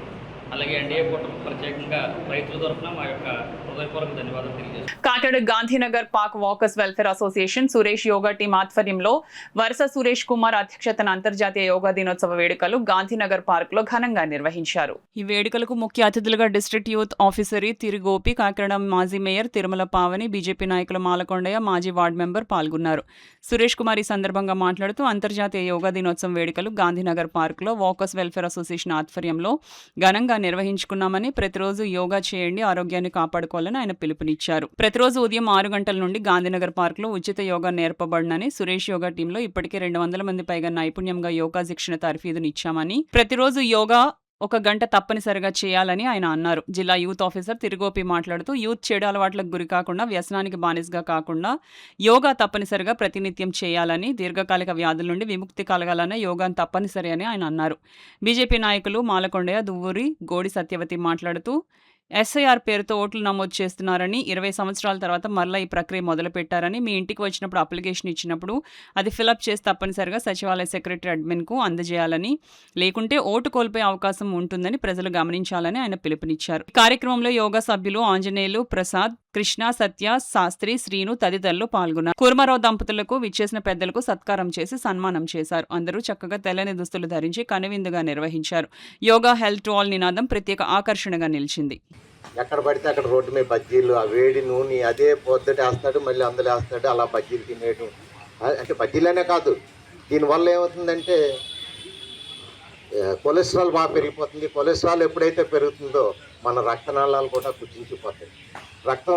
అలాగే ఎన్డీఏ కూటమి ప్రత్యేకంగా రైతుల తరఫున మా యొక్క హృదయపూర్వక ధన్యవాదాలు తెలియజేస్తున్నాను. Kakinada Gandhinagar park walkers welfare association Suresh yoga team ఆధ్వర్యంలో వరుస సురేష్ కుమార్ అధ్యక్షతన అంతర్జాతీయ యోగా దినోత్సవ వేడుకలు గాంధీనగర్ పార్క్ లో ఘనంగా నిర్వహించారు. ఈ వేడుకలకు ముఖ్య అతిథులుగా డిస్ట్రిక్ట్ యూత్ ఆఫీసర్ తిరుగోపి, కాకినాడ మాజీ మేయర్ తిరుమల పావని, బీజేపీ నాయకులు మాలకొండయ్య, మాజీ వార్డు మెంబర్ పాల్గొన్నారు. సురేష్ కుమార్ ఈ సందర్భంగా మాట్లాడుతూ అంతర్జాతీయ యోగా దినోత్సవం వేడుకలు గాంధీనగర్ పార్క్ లో వాకర్స్ వెల్ఫేర్ అసోసియేషన్ ఆధ్వర్యంలో ఘనంగా నిర్వహించుకున్నామని, ప్రతిరోజు యోగా చేయండి, ఆరోగ్యాన్ని కాపాడుకోవాలని ఆయన పిలుపునిచ్చారు. ప్రతిరోజు ఉదయం 6 గంటల నుండి గాంధీనగర్ పార్క్ లో ఉచిత యోగా నేర్పబడినని, సురేష్ యోగా టీంలో ఇప్పటికే 200 మంది పైగా నైపుణ్యంగా యోగా శిక్షణ తర్ఫీదునిచ్చామని, ప్రతిరోజు యోగా 1 గంట తప్పనిసరిగా చేయాలని ఆయన అన్నారు. జిల్లా యూత్ ఆఫీసర్ తిరుగోపి మాట్లాడుతూ యూత్ చెడు అలవాట్లకు గురి కాకుండా, వ్యసనానికి బానిసగా కాకుండా యోగా తప్పనిసరిగా ప్రతినిత్యం చేయాలని, దీర్ఘకాలిక వ్యాధుల నుండి విముక్తి కలగాలనే యోగాను తప్పనిసరి అని ఆయన అన్నారు. బీజేపీ నాయకులు మాలకొండయ్య, దువ్వూరి, గోడి సత్యవతి మాట్లాడుతూ ఎస్ఐఆర్ పేరుతో ఓట్లు నమోదు చేస్తున్నారని, 20 సంవత్సరాల తర్వాత మరలా ఈ ప్రక్రియ మొదలుపెట్టారని, మీ ఇంటికి వచ్చినప్పుడు అప్లికేషన్ ఇచ్చినప్పుడు అది ఫిలప్ చేసి తప్పనిసరిగా సచివాలయ సెక్రటరీ అడ్మిన్కు అందజేయాలని, లేకుంటే ఓటు కోల్పోయే అవకాశం ఉంటుందని ప్రజలు గమనించాలని ఆయన పిలుపునిచ్చారు. ఈ కార్యక్రమంలో యోగా సభ్యులు ఆంజనేయులు, ప్రసాద్, కృష్ణ, సత్య, శాస్త్రి, శ్రీను తదితరులు పాల్గొన్నారు. కూర్మారావు దంపతులకు విచ్చేసిన పెద్దలకు సత్కారం చేసి సన్మానం చేశారు. అందరూ చక్కగా తెల్లని దుస్తులు ధరించి కనువిందుగా నిర్వహించారు. యోగా హెల్త్ టు ఆల్ నినాదం ప్రత్యేక ఆకర్షణగా నిలిచింది. ఎక్కడ పడితే అక్కడ రోడ్డు మీద బజ్జీలు, ఆ వేడి నూనె అదే పొద్దుట వేస్తాడు, మళ్ళీ అందులో వేస్తాడు, అలా బజ్జీలు తినేయడం. అంటే బజ్జీలనే కాదు, దీనివల్ల ఏమవుతుందంటే కొలెస్ట్రాల్ బాగా పెరిగిపోతుంది. కొలెస్ట్రాల్ ఎప్పుడైతే పెరుగుతుందో మన రక్తనాళాలు కూడా కుచించిపోతాయి. రక్తం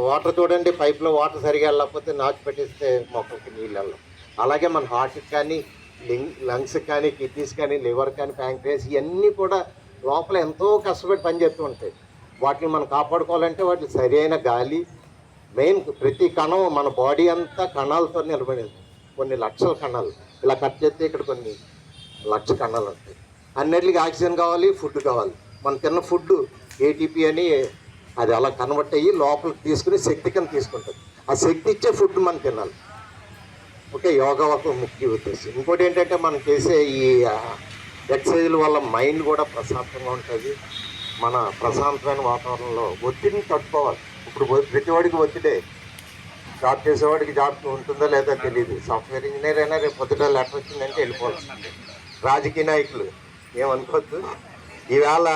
వాటర్ చూడండి, పైప్లో వాటర్ సరిగా వెళ్ళకపోతే నాచు పెట్టిస్తే మొక్కకి నీళ్ళు వెళ్ళం. అలాగే మన హార్ట్కి కానీ, లంగ్స్కి కానీ, కిడ్నీస్ కానీ, లివర్ కానీ, ప్యాంక్రియాస్ ఇవన్నీ కూడా లోపల ఎంతో కష్టపడి పనిచేస్తూ ఉంటాయి. వాటిని మనం కాపాడుకోవాలంటే వాటికి సరైన గాలి మెయిన్. ప్రతి కణం మన బాడీ అంతా కణాలతో నిలబడేది. కొన్ని లక్షల కణాలు ఇలా కట్ చేస్తే ఇక్కడ కొన్ని లక్ష కణాలు ఉంటాయి. అన్నిటికీ ఆక్సిజన్ కావాలి, ఫుడ్ కావాలి. మనం తిన్న ఫుడ్ ఏటీపీ అని అది అలా కన్వర్ట్ అయ్యి లోపలికి తీసుకుని శక్తి కింద తీసుకుంటుంది. ఆ శక్తి ఇచ్చే ఫుడ్ మనం తినాలి. ఓకే, యోగా ఒక ముఖ్య ఉద్దేశం. ఇంకోటి ఏంటంటే మనం చేసే ఈ ఎక్సర్సైజుల వల్ల మైండ్ కూడా ప్రశాంతంగా ఉంటుంది. మన ప్రశాంతమైన వాతావరణంలో ఒత్తిడిని తట్టుకోవాలి. ఇప్పుడు ప్రతివాడికి ఒత్తిడే. జాబ్ చేసేవాడికి జాబ్ ఉంటుందో లేదో తెలియదు. సాఫ్ట్వేర్ ఇంజనీర్ అయినా రేపు పొద్దుట లెటర్ వచ్చిందంటే వెళ్ళిపోవాల్సిందే. రాజకీయ నాయకులు ఏమనుకోవద్దు, ఈవేళ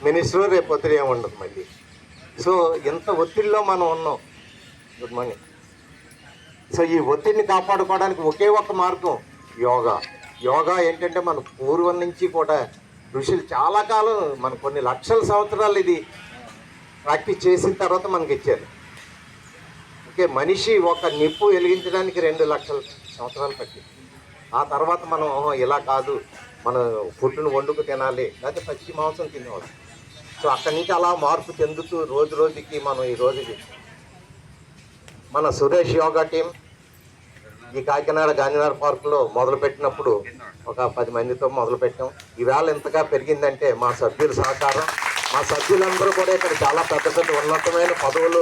మినిస్టర్ రేపు ఒత్తిడి ఏముండదు మళ్ళీ. సో ఎంత ఒత్తిడిలో మనం ఉన్నాం. Good morning. సో ఈ ఒత్తిడిని కాపాడుకోవడానికి ఒకే ఒక్క మార్గం యోగా. యోగా ఏంటంటే మన పూర్వం నుంచి కూడా ఋషులు చాలా కాలం, మన కొన్ని లక్షల సంవత్సరాలు ఇది ప్రాక్టీస్ చేసిన తర్వాత మనకి ఇచ్చారు. ఓకే, మనిషి ఒక నిప్పు వెలిగించడానికి 2 లక్షల సంవత్సరాలు పట్టింది. ఆ తర్వాత మనం ఇలా కాదు, మనం ఫుడ్ను వండుకు తినాలి, లేకపోతే పచ్చి మాంసం తినేవాళ్ళు. సో అక్కడి నుంచి అలా మార్పు చెందుతూ రోజు రోజుకి మనం ఈ రోజుకి మన సురేష్ యోగా టీం ఈ కాకినాడ గాంధీనగర్ పార్కులో మొదలుపెట్టినప్పుడు ఒక 10 మందితో మొదలుపెట్టాం. ఈవేళ ఎంతగా పెరిగిందంటే మా సభ్యుల సహకారం, మా సభ్యులందరూ కూడా ఇక్కడ చాలా పెద్ద పెద్ద ఉన్నతమైన పదవులు.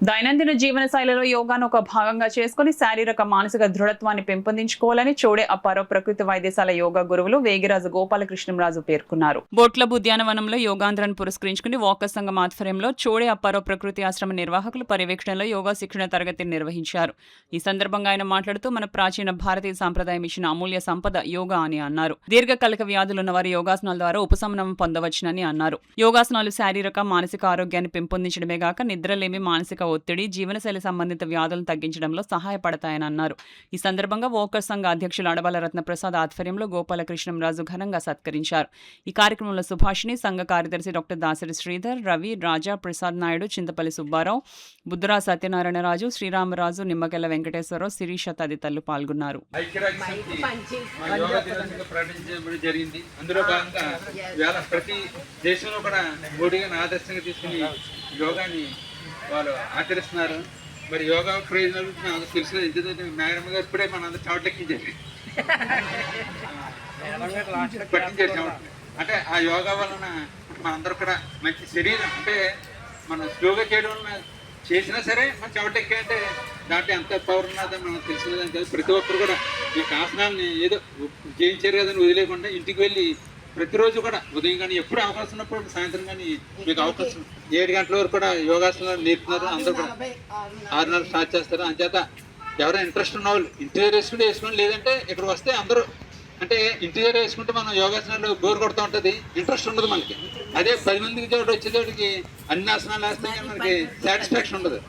దైనందిన జీవన శైలిలో యోగాను ఒక భాగంగా చేసుకుని శారీరక మానసిక దృఢత్వాన్ని పెంపొందించుకోవాలని చోడే అప్పారావు ప్రకృతి వైద్యశాల యోగా గురువులు వేగిరాజు గోపాలకృష్ణంరాజు పేర్కొన్నారు. బోట్లబు ఉద్యానవనంలో యోగాంధ్రాన్ని పురస్కరించుకుని వాకర్ సంఘం ఆధ్వర్యంలో చోడే అప్పారావు ప్రకృతి ఆశ్రమ నిర్వాహకులు పర్యవేక్షణలో యోగా శిక్షణ తరగతిని నిర్వహించారు. ఈ సందర్భంగా ఆయన మాట్లాడుతూ మన ప్రాచీన భారతీయ సాంప్రదాయం ఇచ్చిన అమూల్య సంపద యోగా అని అన్నారు. దీర్ఘకాలిక వ్యాధులున్న వారు యోగాసనాల ద్వారా ఉపశమనం పొందవచ్చునని అన్నారు. యోగాసనాలు శారీరక మానసిక ఆరోగ్యాన్ని పెంపొందించడమే గాక నిద్రలేమి, మానసిక ఒత్తిడి, జీవనశైలి సంబంధిత వ్యాధులను తగ్గించడంలో సహాయపడతాయని అన్నారు. ఈ సందర్భంగా వాకర్ సంఘ అధ్యక్షులు అడబాల రత్నప్రసాద్ ఆధ్వర్యంలో గోపాలకృష్ణంరాజు ఘనంగా సత్కరించారు. ఈ కార్యక్రమంలో సుభాషిణి, సంఘ కార్యదర్శి డాక్టర్ దాసరి శ్రీధర్, రవి, రాజా, ప్రసాద్ నాయుడు, చింతపల్లి సుబ్బారావు, బుద్ధరా సత్యనారాయణరాజు, శ్రీరామరాజు, నిమ్మకెల్ల వెంకటేశ్వరరావు, శిరీష తదితరులు పాల్గొన్నారు. జరిగింది. అందులో భాగంగా ప్రతి దేశంలో కూడా మోడీగా ఆదర్శంగా తీసుకుని యోగాని వాళ్ళు ఆచరిస్తున్నారు. మరి యోగా ప్రయోజనాలు నాకు తెలిసిన ఎందుకంటే మేడం గారు ఇప్పుడే మన అందరూ చవటెక్కించారు పట్టించారు. అంటే ఆ యోగా వలన మనందరూ కూడా మంచి శరీరం అంటే మనం స్లోగా చేయడం వలన చేసినా సరే మన చవటెక్కి అంటే దాంట్లో ఎంత పవర్ ఉన్నదో మనకు తెలిసినదని కాదు. ప్రతి ఒక్కరు కూడా ఈ ఆసనాన్ని ఏదో జయించారు కదని వదిలేకుండా ఇంటికి వెళ్ళి ప్రతిరోజు కూడా ఉదయం కానీ ఎప్పుడు అవకాశం ఉన్నప్పుడు సాయంత్రం కానీ మీకు అవకాశం 7 గంటల వరకు కూడా యోగాసనాలు నేర్పుతున్నారు. అందరూ కూడా 6 స్టార్ట్ చేస్తారు. అంచేత ఎవరైనా ఇంట్రెస్ట్ ఉన్న వాళ్ళు ఇంటీరియర్ వేసుకుని లేదంటే ఇక్కడ వస్తే అందరూ అంటే ఇంటీరియర్ వేసుకుంటే మనం యోగాసనాలు బోర్ కొడుతూ ఉంటుంది, ఇంట్రెస్ట్ ఉండదు మనకి. అదే 10 మందికి చోటు వచ్చేటోటికి అన్ని ఆసనాలు వేస్తే మనకి సాటిస్ఫాక్షన్ ఉండదు.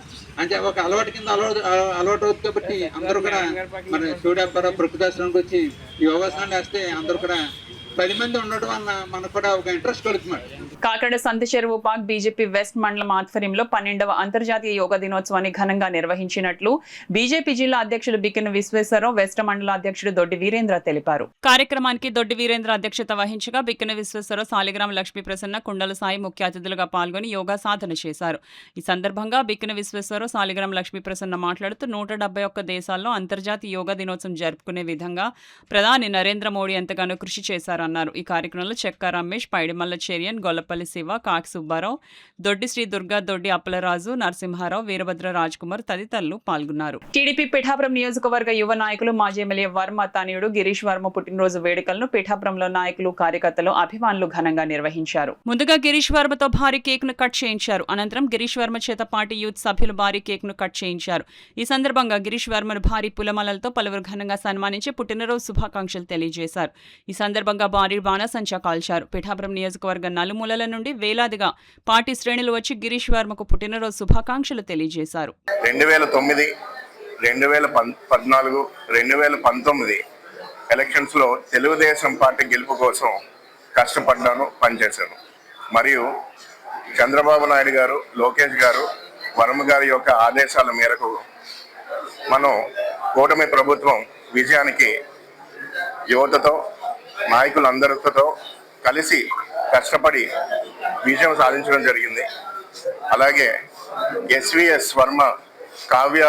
అంటే ఒక అలవాటు కింద అలవాటు అవుతుంది. కాబట్టి అందరూ కూడా మన చూడపర ప్రకృతాశ్రమానికి వచ్చి యోగాసనాలు వేస్తే అందరూ కూడా 10 మంది ఉండడం వల్ల మనకు కూడా ఒక ఇంట్రెస్ట్ కలుగుతుంది. కాకినాడ సంత చెరువు పార్క్ బీజేపీ వెస్ట్ మండలం ఆధ్వర్యంలో 12వ అంతర్జాతీయ యోగా దినోత్సవాన్ని ఘనంగా నిర్వహించినట్లు బీజేపీ జిల్లా అధ్యక్షుడు బిక్కిన విశ్వేశ్వరరావు, వెస్ట్ మండల అధ్యక్షుడు దొడ్డి వీరేంద్ర తెలిపారు. కార్యక్రమానికి దొడ్డి వీరేంద్ర అధ్యక్షత వహించగా బిక్కిన విశ్వేశ్వరరావు, సాలిగ్రామ లక్ష్మీ ప్రసన్న, కుండల సాయి ముఖ్య అతిథులుగా పాల్గొని యోగా సాధన చేశారు. ఈ సందర్భంగా బిక్కిన విశ్వేశ్వరరావు, సాలిగ్రామ లక్ష్మీ ప్రసన్న మాట్లాడుతూ 171 దేశాల్లో అంతర్జాతీయ యోగా దినోత్సవం జరుపుకునే విధంగా ప్రధాని నరేంద్ర మోడీ ఎంతగానో కృషి చేశారన్నారు. ఈ కార్యక్రమంలో చెక్క రమేష్, పైడిమల్ల చెరియన్, గొల్లపల్లి శివ, కాకి సుబ్బారావు, దొడ్డి శ్రీ దుర్గా, దొడ్డి అప్పలరాజు, నరసింహారావు, వీరభద్ర రాజ్ కుమార్ తదితరులు పాల్గొన్నారు. టీడీపీ పిఠాపురం నియోజకవర్గ యువ నాయకులు మాజీ ఎమ్మెల్యే వర్మ తనయుడు గిరీష్ వర్మ పుట్టినరోజు వేడుకలను పిఠాపురంలో నాయకులు, కార్యకర్తలు, అభిమానులు ఘనంగా నిర్వహించారు. ముందుగా గిరీష్ వర్మతో భారీ కేక్ ను కట్ చేయించారు. అనంతరం గిరీష్ వర్మ చేత పార్టీ యూత్ సభ్యులు భారీ కేక్ ను కట్ చేయించారు. ఈ సందర్భంగా గిరీష్ వర్మను భారీ పులమలతో పలువురు ఘనంగా సన్మానించి పుట్టినరోజు శుభాకాంక్షలు తెలియజేశారు. ఈ సందర్భంగా భారీ బాణసంచా కాల్చారు. పిఠాపురం నియోజకవర్గ నలుమూలల నుండి వేలాదిగా పార్టీ శ్రేణులు వచ్చి గిరీష్ వర్మకు పుట్టినరోజు శుభాకాంక్షలు తెలియజేశారు. 2009, 2014, 2019 ఎలక్షన్స్ లో తెలుగుదేశం పార్టీ గెలుపు కోసం కష్టపడ్డాను, పనిచేశాను. మరియు చంద్రబాబు నాయుడు గారు, లోకేష్ గారు, వర్మ గారి యొక్క ఆదేశాల మేరకు మనం కూటమి ప్రభుత్వం విజయానికి యువతతో, నాయకులందరితో కలిసి కష్టపడి విజయం సాధించడం జరిగింది. అలాగే SVS Varma Kavya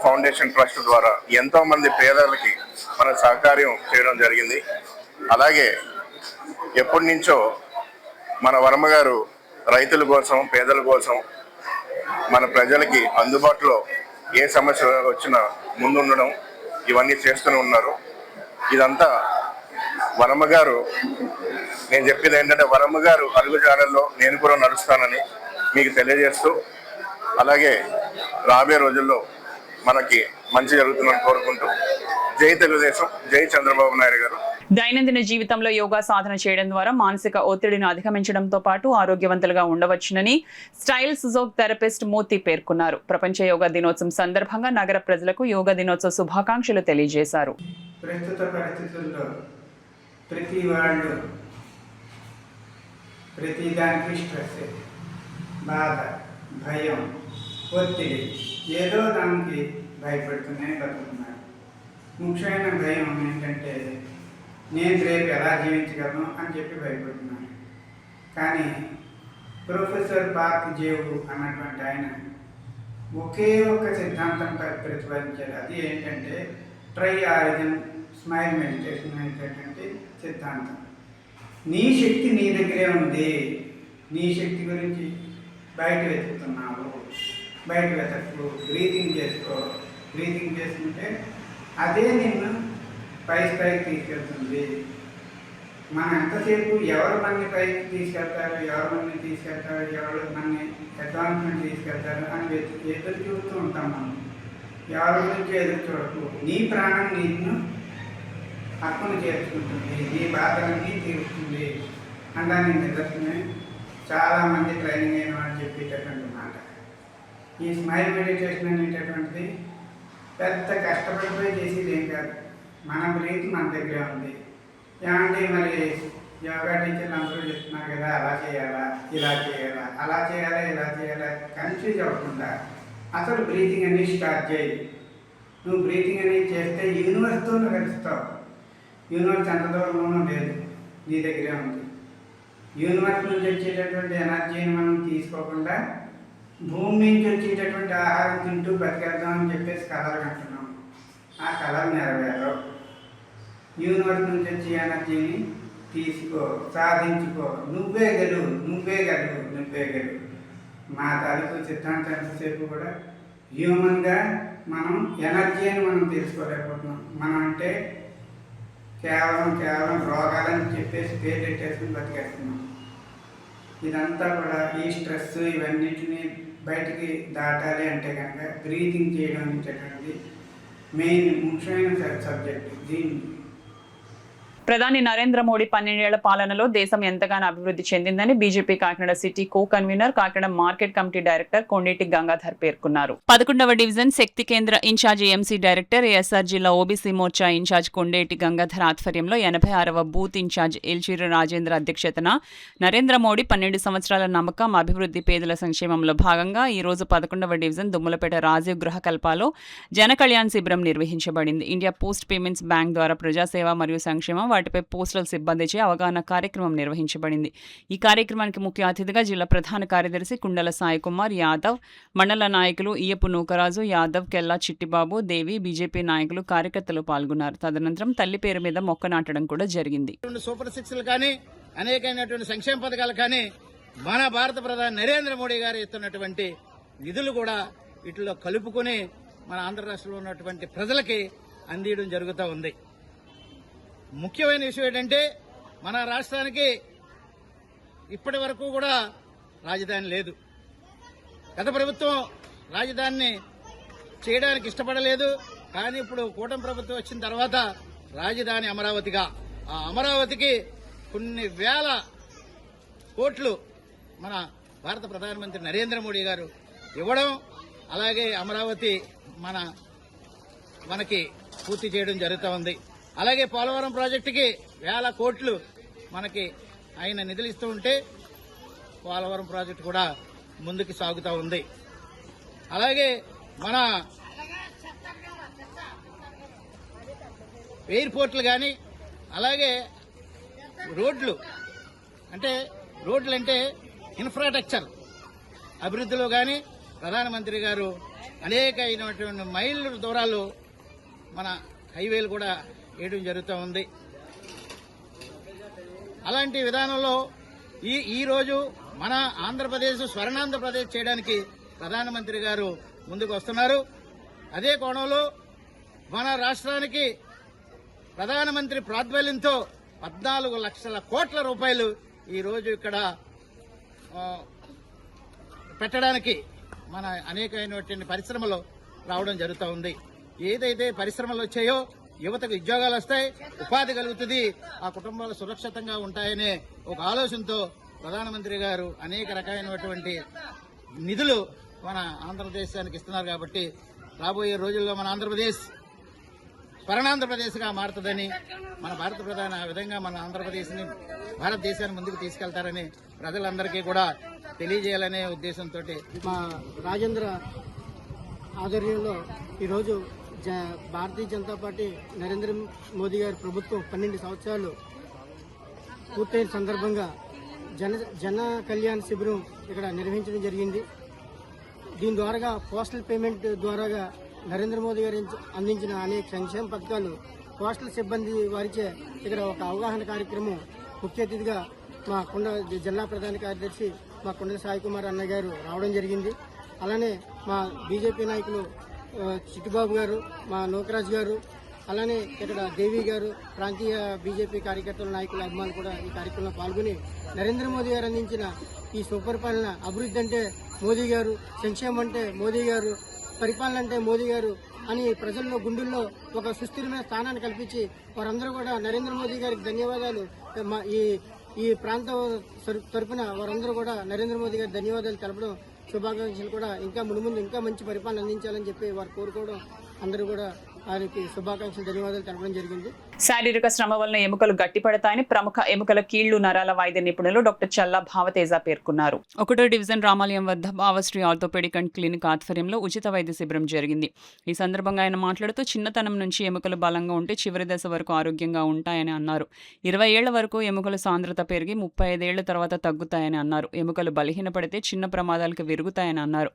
foundation trust ద్వారా ఎంతో మంది పేదలకి మన సహకార్యం చేయడం జరిగింది. అలాగే ఎప్పటి నుంచో మన వర్మ గారు రైతుల కోసం, పేదల కోసం, మన ప్రజలకి అందుబాటులో ఏ సమస్య వచ్చినా ముందుండడం ఇవన్నీ చేస్తూనే ఉన్నారు. ఇదంతా వర్మ గారు, నేను చెప్పేది ఏంటంటే వర్మ గారు అడుగుజాడల్లో నేను కూడా నడుస్తానని మీకు తెలియజేస్తూ, అలాగే రాబోయే రోజుల్లో మనకి మంచి జరుగుతుందని కోరుకుంటూ, జై తెలుగుదేశం, జై చంద్రబాబు నాయుడు గారు. దైనందిన జీవితంలో యోగా సాధన చేయడం ద్వారా మానసిక ఒత్తిడిని అధిగమించడంతో పాటు ఆరోగ్యవంతులుగా ఉండవచ్చునని స్టైల్ సుజోక్ థెరపిస్ట్ మూర్తి పేర్కొన్నారు. ప్రపంచ యోగా దినోత్సవం సందర్భంగా నగర ప్రజలకు యోగా దినోత్సవ శుభాకాంక్షలు తెలియజేశారు. ప్రస్తుత పరిస్థితుల్లో ప్రతి వాళ్ళు ప్రతి దానికి స్ట్రెస్, బాధ, భయం, ఒత్తిడి, ఏదో దానికి భయపడుతూనే బతుకుతున్నారు. ముఖ్యమైన భయం ఏంటంటే నేను రేపు ఎలా జీవించగలను అని చెప్పి భయపడుతున్నాను. కానీ ప్రొఫెసర్ పార్క్ జేవు అన్నటువంటి ఆయన ఒకే ఒక్క సిద్ధాంతంపై ప్రతిపాదించారు. అది ఏంటంటే ట్రై ఆరిజిన్ స్మైల్ మెడిటేషన్ అనేటటువంటి సిద్ధాంతం. నీ శక్తి నీ దగ్గరే ఉంది, నీ శక్తి గురించి బయట వెతుకుతున్నావు, బయట వెతకు, బ్రీతింగ్ చేసుకో. బ్రీతింగ్ చేసుకుంటే అదే నిన్ను పైకి తీసుకెళ్తుంది. మనం ఎంతసేపు ఎవరు మనని పైకి తీసుకెళ్తారు, ఎవరు మనని అడ్వాన్స్మెంట్ తీసుకెళ్తారు అని ఎదురు చూస్తూ ఉంటాం. మనం ఎవరి గురించి ఎదురు చూడకు. నీ ప్రాణం నిన్ను హక్కును చేర్చుకుంటుంది, నీ బాధలన్నీ తీరుస్తుంది అనడానికి నిదర్శనమే చాలామంది ట్రైనింగ్ అయిన వాళ్ళు చెప్పేటటువంటి మాట. ఈ స్మైల్ మెడిటేషన్ అనేటటువంటిది పెద్ద కష్టపడిపోయి చేసేది ఏం కాదు. మన బ్రీత్ మన దగ్గర ఉంది. ఏమంటే మరి యోగా టీచర్లు అందరూ చెప్తున్నారు కదా, అలా చేయాలా, ఇలా చేయాలా, అలా చేయాలా, ఇలా చేయాలా, కన్ఫ్యూజ్ అవ్వకుండా అసలు బ్రీతింగ్ అనేది స్టార్ట్ చేయి. నువ్వు బ్రీతింగ్ అనేది చేస్తే యూనివర్స్తో కలుస్తావు. యూనివర్స్ ఎంత దూరంలోనూ లేదు, నీ దగ్గరే ఉంది. యూనివర్స్ నుంచి వచ్చేటటువంటి ఎనర్జీని మనం తీసుకోకుండా భూమి నుంచి వచ్చేటటువంటి ఆహారం తింటూ బతికేద్దాం అని చెప్పేసి కలలు కంటున్నాం. ఆ కలలు నెరవేరవు. యూనివర్స్ నుంచి వచ్చే ఎనర్జీని తీసుకో, సాధించుకో. నువ్వే గెలువు. మా తాలూకు సిద్ధాంతం ఎంతసేపు కూడా హ్యూమన్గా మనం ఎనర్జీని మనం తెలుసుకోలేకపోతున్నాం. మనం అంటే కేవలం రోగాలని చెప్పేసి పేరు పెట్టేసుకుని బతికేస్తున్నాం. ఇదంతా కూడా ఈ స్ట్రెస్ ఇవన్నిటిని బయటికి దాటాలి అంటే కనుక బ్రీతింగ్ చేయడం అనేటటువంటిది మెయిన్ ముఖ్యమైన సబ్జెక్ట్. దీన్ని ప్రధాని నరేంద్ర మోడీ 12 ఏళ్ల పాలనలో దేశం ఎంతగానో అభివృద్ధి చెందిందని BJP Kakinada city co convener, Kakinada market committee director Kondeti Gangadhar పేర్కొన్నారు. 11వ డివిజన్ శక్తి కేంద్ర ఇన్ఛార్జ్ ఎంసీ డైరెక్టర్, ఏఎస్ఆర్ జిల్లా ఓబీసీ మోర్చా ఇన్ఛార్జ్ కొండేటి గంగాధర్ ఆధ్వర్యంలో 86వ బూత్ ఇన్ఛార్జ్ ఎల్చీరు రాజేంద్ర అధ్యక్షతన నరేంద్ర మోడీ 12 సంవత్సరాల నమ్మకం, అభివృద్ధి, పేదల సంక్షేమంలో భాగంగా ఈ రోజు 11వ డివిజన్ దుమ్మలపేట రాజీవ్ గృహ కల్పాలో జన కళ్యాణ్ శిబిరం నిర్వహించబడింది. ఇండియా పోస్ట్ పేమెంట్స్ బ్యాంక్ ద్వారా ప్రజాసేవ మరియు సంక్షేమం, వాటిపై పోస్టల్ సిబ్బందిచే అవగాహన కార్యక్రమం నిర్వహించబడింది. ఈ కార్యక్రమానికి ముఖ్య అతిథిగా జిల్లా ప్రధాన కార్యదర్శి కుండల సాయి కుమార్ యాదవ్, మండల నాయకులు ఇయ్యపు నూకరాజు యాదవ్, కెల్లా చిట్టిబాబు, దేవి, బీజేపీ నాయకులు, కార్యకర్తలు పాల్గొన్నారు. తదనంతరం తల్లి పేరు మీద మొక్క నాటడం కూడా జరిగింది. సూపర్ సిక్స్లు కానీ అనేకమైనటువంటి సంక్షేమ పథకాలు కానీ మన భారత ప్రధాని నరేంద్ర మోడీ గారు ఇస్తున్నటువంటి నిధులు కూడా వీటిలో కలుపుకొని మన ఆంధ్ర రాష్ట్రంలో ఉన్నటువంటి ప్రజలకి అందియడం జరుగుతూ ఉంది. ముఖ్యమైన విషయం ఏంటంటే మన రాష్ట్రానికి ఇప్పటి వరకు కూడా రాజధాని లేదు. గత ప్రభుత్వం రాజధానిని చేయడానికి ఇష్టపడలేదు. కానీ ఇప్పుడు కూటమి ప్రభుత్వం వచ్చిన తర్వాత రాజధాని అమరావతిగా, ఆ అమరావతికి కొన్ని వేల కోట్లు మన భారత ప్రధానమంత్రి నరేంద్ర మోడీ గారు ఇవ్వడం, అలాగే అమరావతి మనకి పూర్తి చేయడం జరుగుతూ ఉంది. అలాగే పోలవరం ప్రాజెక్టుకి వేల కోట్లు మనకి ఆయన నిధులు ఇస్తూ ఉంటే పోలవరం ప్రాజెక్టు కూడా ముందుకు సాగుతూ ఉంది. అలాగే మన ఎయిర్పోర్ట్లు కానీ, అలాగే రోడ్లు అంటే ఇన్ఫ్రాస్ట్రక్చర్ అభివృద్ధిలో కానీ ప్రధానమంత్రి గారు అనేక అయినటువంటి మైళ్ళ దూరాలు మన హైవేలు కూడా వేయడం జరుగుతూ ఉంది. అలాంటి విధానంలో ఈ రోజు మన ఆంధ్రప్రదేశ్ స్వర్ణాంధ్రప్రదేశ్ చేయడానికి ప్రధానమంత్రి గారు ముందుకు వస్తున్నారు. అదే కోణంలో మన రాష్ట్రానికి ప్రధానమంత్రి ప్రాతినిధ్యంతో 14 లక్షల కోట్ల రూపాయలు ఈ రోజు ఇక్కడ పెట్టడానికి మన అనేకమైనటువంటి పరిశ్రమలు రావడం జరుగుతూ ఉంది. ఏదైతే పరిశ్రమలు వచ్చాయో యువతకు ఉద్యోగాలు వస్తాయి, ఉపాధి కలుగుతుంది, ఆ కుటుంబాలు సురక్షితంగా ఉంటాయనే ఒక ఆలోచనతో ప్రధానమంత్రి గారు అనేక రకమైనటువంటి నిధులు మన ఆంధ్రప్రదేశానికి ఇస్తున్నారు. కాబట్టి రాబోయే రోజుల్లో మన ఆంధ్రప్రదేశ్ స్వర్ణాంధ్రప్రదేశ్గా మారుతుందని, మన భారత ప్రధాని ఆ విధంగా మన ఆంధ్రప్రదేశ్ని భారతదేశాన్ని ముందుకు తీసుకెళ్తారని ప్రజలందరికీ కూడా తెలియజేయాలనే ఉద్దేశంతో మా రాజేంద్ర ఆధ్వర్యంలో ఈరోజు భారతీయ జనతా పార్టీ నరేంద్ర మోదీ గారి ప్రభుత్వం 12 సంవత్సరాలు పూర్తయిన సందర్భంగా జన కళ్యాణ్ శిబిరం ఇక్కడ నిర్వహించడం జరిగింది. దీని ద్వారా పోస్టల్ పేమెంట్ ద్వారా నరేంద్ర మోదీ గారు అందించిన అనేక సంక్షేమ పథకాలు పోస్టల్ సిబ్బంది వారిచే ఇక్కడ ఒక అవగాహన కార్యక్రమం ముఖ్య అతిథిగా మా జిల్లా ప్రధాన కార్యదర్శి మా కొండల సాయి కుమార్ అన్న గారు రావడం జరిగింది. అలానే మా బీజేపీ నాయకులు చిట్టుబాబు గారు, మా నోకరాజ్ గారు, అలానే ఇక్కడ దేవి గారు, ప్రాంతీయ బీజేపీ కార్యకర్తల నాయకుల అభిమానులు కూడా ఈ కార్యక్రమంలో పాల్గొని నరేంద్ర మోదీ గారు అందించిన ఈ సుపరిపాలన, అభివృద్ధి అంటే మోదీ గారు, సంక్షేమం అంటే మోదీ గారు, పరిపాలన అంటే మోదీ గారు అని ప్రజల్లో గుండెల్లో ఒక సుస్థిరమైన స్థానాన్ని కల్పించి వారందరూ కూడా నరేంద్ర మోదీ గారికి ధన్యవాదాలు, ఈ ప్రాంతం తరపున వారందరూ కూడా నరేంద్ర మోదీ గారికి ధన్యవాదాలు తెలపడం, శుభాకాంక్షలు కూడా ఇంకా మునుముందు ఇంకా మంచి పరిపాలన అందించాలని చెప్పి వారు కోరుకోవడం, అందరూ కూడా వారికి శుభాకాంక్షలు, ధన్యవాదాలు తెలపడం జరిగింది. శారీరక శ్రమ వలన ఎముకలు గట్టిపడతాయని ప్రముఖ ఎముకల కీళ్లు నరాల వైద్య నిపుణులు డాక్టర్ చల్లా భావతేజ పేర్కొన్నారు. 1వ డివిజన్ రామాలయం వద్ద భావశ్రీ ఆర్థోపెడిక్ అండ్ క్లినిక్ ఆధ్వర్యంలో ఉచిత వైద్య శిబిరం జరిగింది. ఈ సందర్భంగా ఆయన మాట్లాడుతూ చిన్నతనం నుంచి ఎముకలు బలంగా ఉంటే చివరి దశ వరకు ఆరోగ్యంగా ఉంటాయని అన్నారు. 20 ఏళ్ల వరకు ఎముకల సాంద్రత పెరిగి 35 ఏళ్ల తర్వాత తగ్గుతాయని అన్నారు. ఎముకలు బలహీనపడితే చిన్న ప్రమాదాలకు విరుగుతాయని అన్నారు.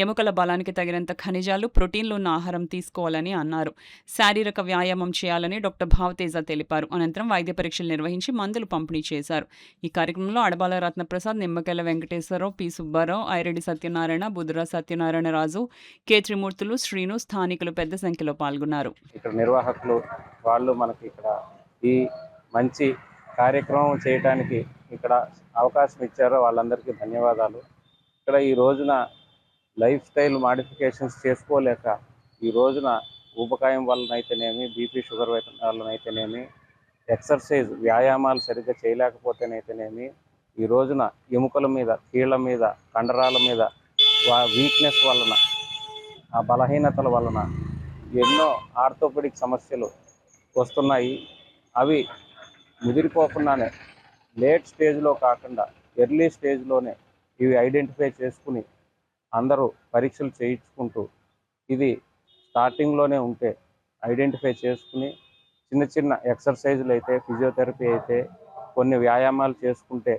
ఎముకల బలానికి తగినంత ఖనిజాలు, ప్రోటీన్లు ఉన్న ఆహారం తీసుకోవాలని అన్నారు. శారీరక వ్యాయామం చేయాలని డాక్టర్ భావతేజ తెలిపారు. అనంతరం వైద్య పరీక్షలు నిర్వహించి మందులు పంపిణీ చేశారు. ఈ కార్యక్రమంలో అడబాల రత్నప్రసాద్, నిమ్మకాయల వెంకటేశ్వరరావు, పి సుబ్బారావు, ఐరెడ్డి సత్యనారాయణ, బుద్ధుర సత్యనారాయణ రాజు, కె త్రిమూర్తులు, శ్రీను, స్థానికులు పెద్ద సంఖ్యలో పాల్గొన్నారు. ఇక్కడ నిర్వాహకులు వాళ్ళు మనకి ఇక్కడ ఈ మంచి కార్యక్రమం చేయడానికి ఇక్కడ అవకాశం ఇచ్చారో వాళ్ళందరికీ ధన్యవాదాలు. ఇక్కడ ఈ రోజున లైఫ్ స్టైల్ మాడిఫికేషన్స్ చేసుకోలేక ఈ రోజున ఊబకాయం వలనైతేనేమి, బీపీ షుగర్ వలనైతేనేమి, ఎక్సర్సైజ్ వ్యాయామాలు సరిగ్గా చేయలేకపోతేనైతేనేమి ఈ రోజున ఎముకల మీద, కీళ్ళ మీద, కండరాల మీద వీక్నెస్ వలన, ఆ బలహీనతల వలన ఎన్నో ఆర్థోపెడిక్ సమస్యలు వస్తున్నాయి. అవి ముదిరిపోకుండానే లేట్ స్టేజ్లో కాకుండా ఎర్లీ స్టేజ్లోనే ఇవి ఐడెంటిఫై చేసుకుని అందరూ పరీక్షలు చేయించుకుంటూ ఇది స్టార్టింగ్లోనే ఉంటే ఐడెంటిఫై చేసుకుని చిన్న చిన్న ఎక్సర్సైజులు అయితే, ఫిజియోథెరపీ అయితే, కొన్ని వ్యాయామాలు చేసుకుంటే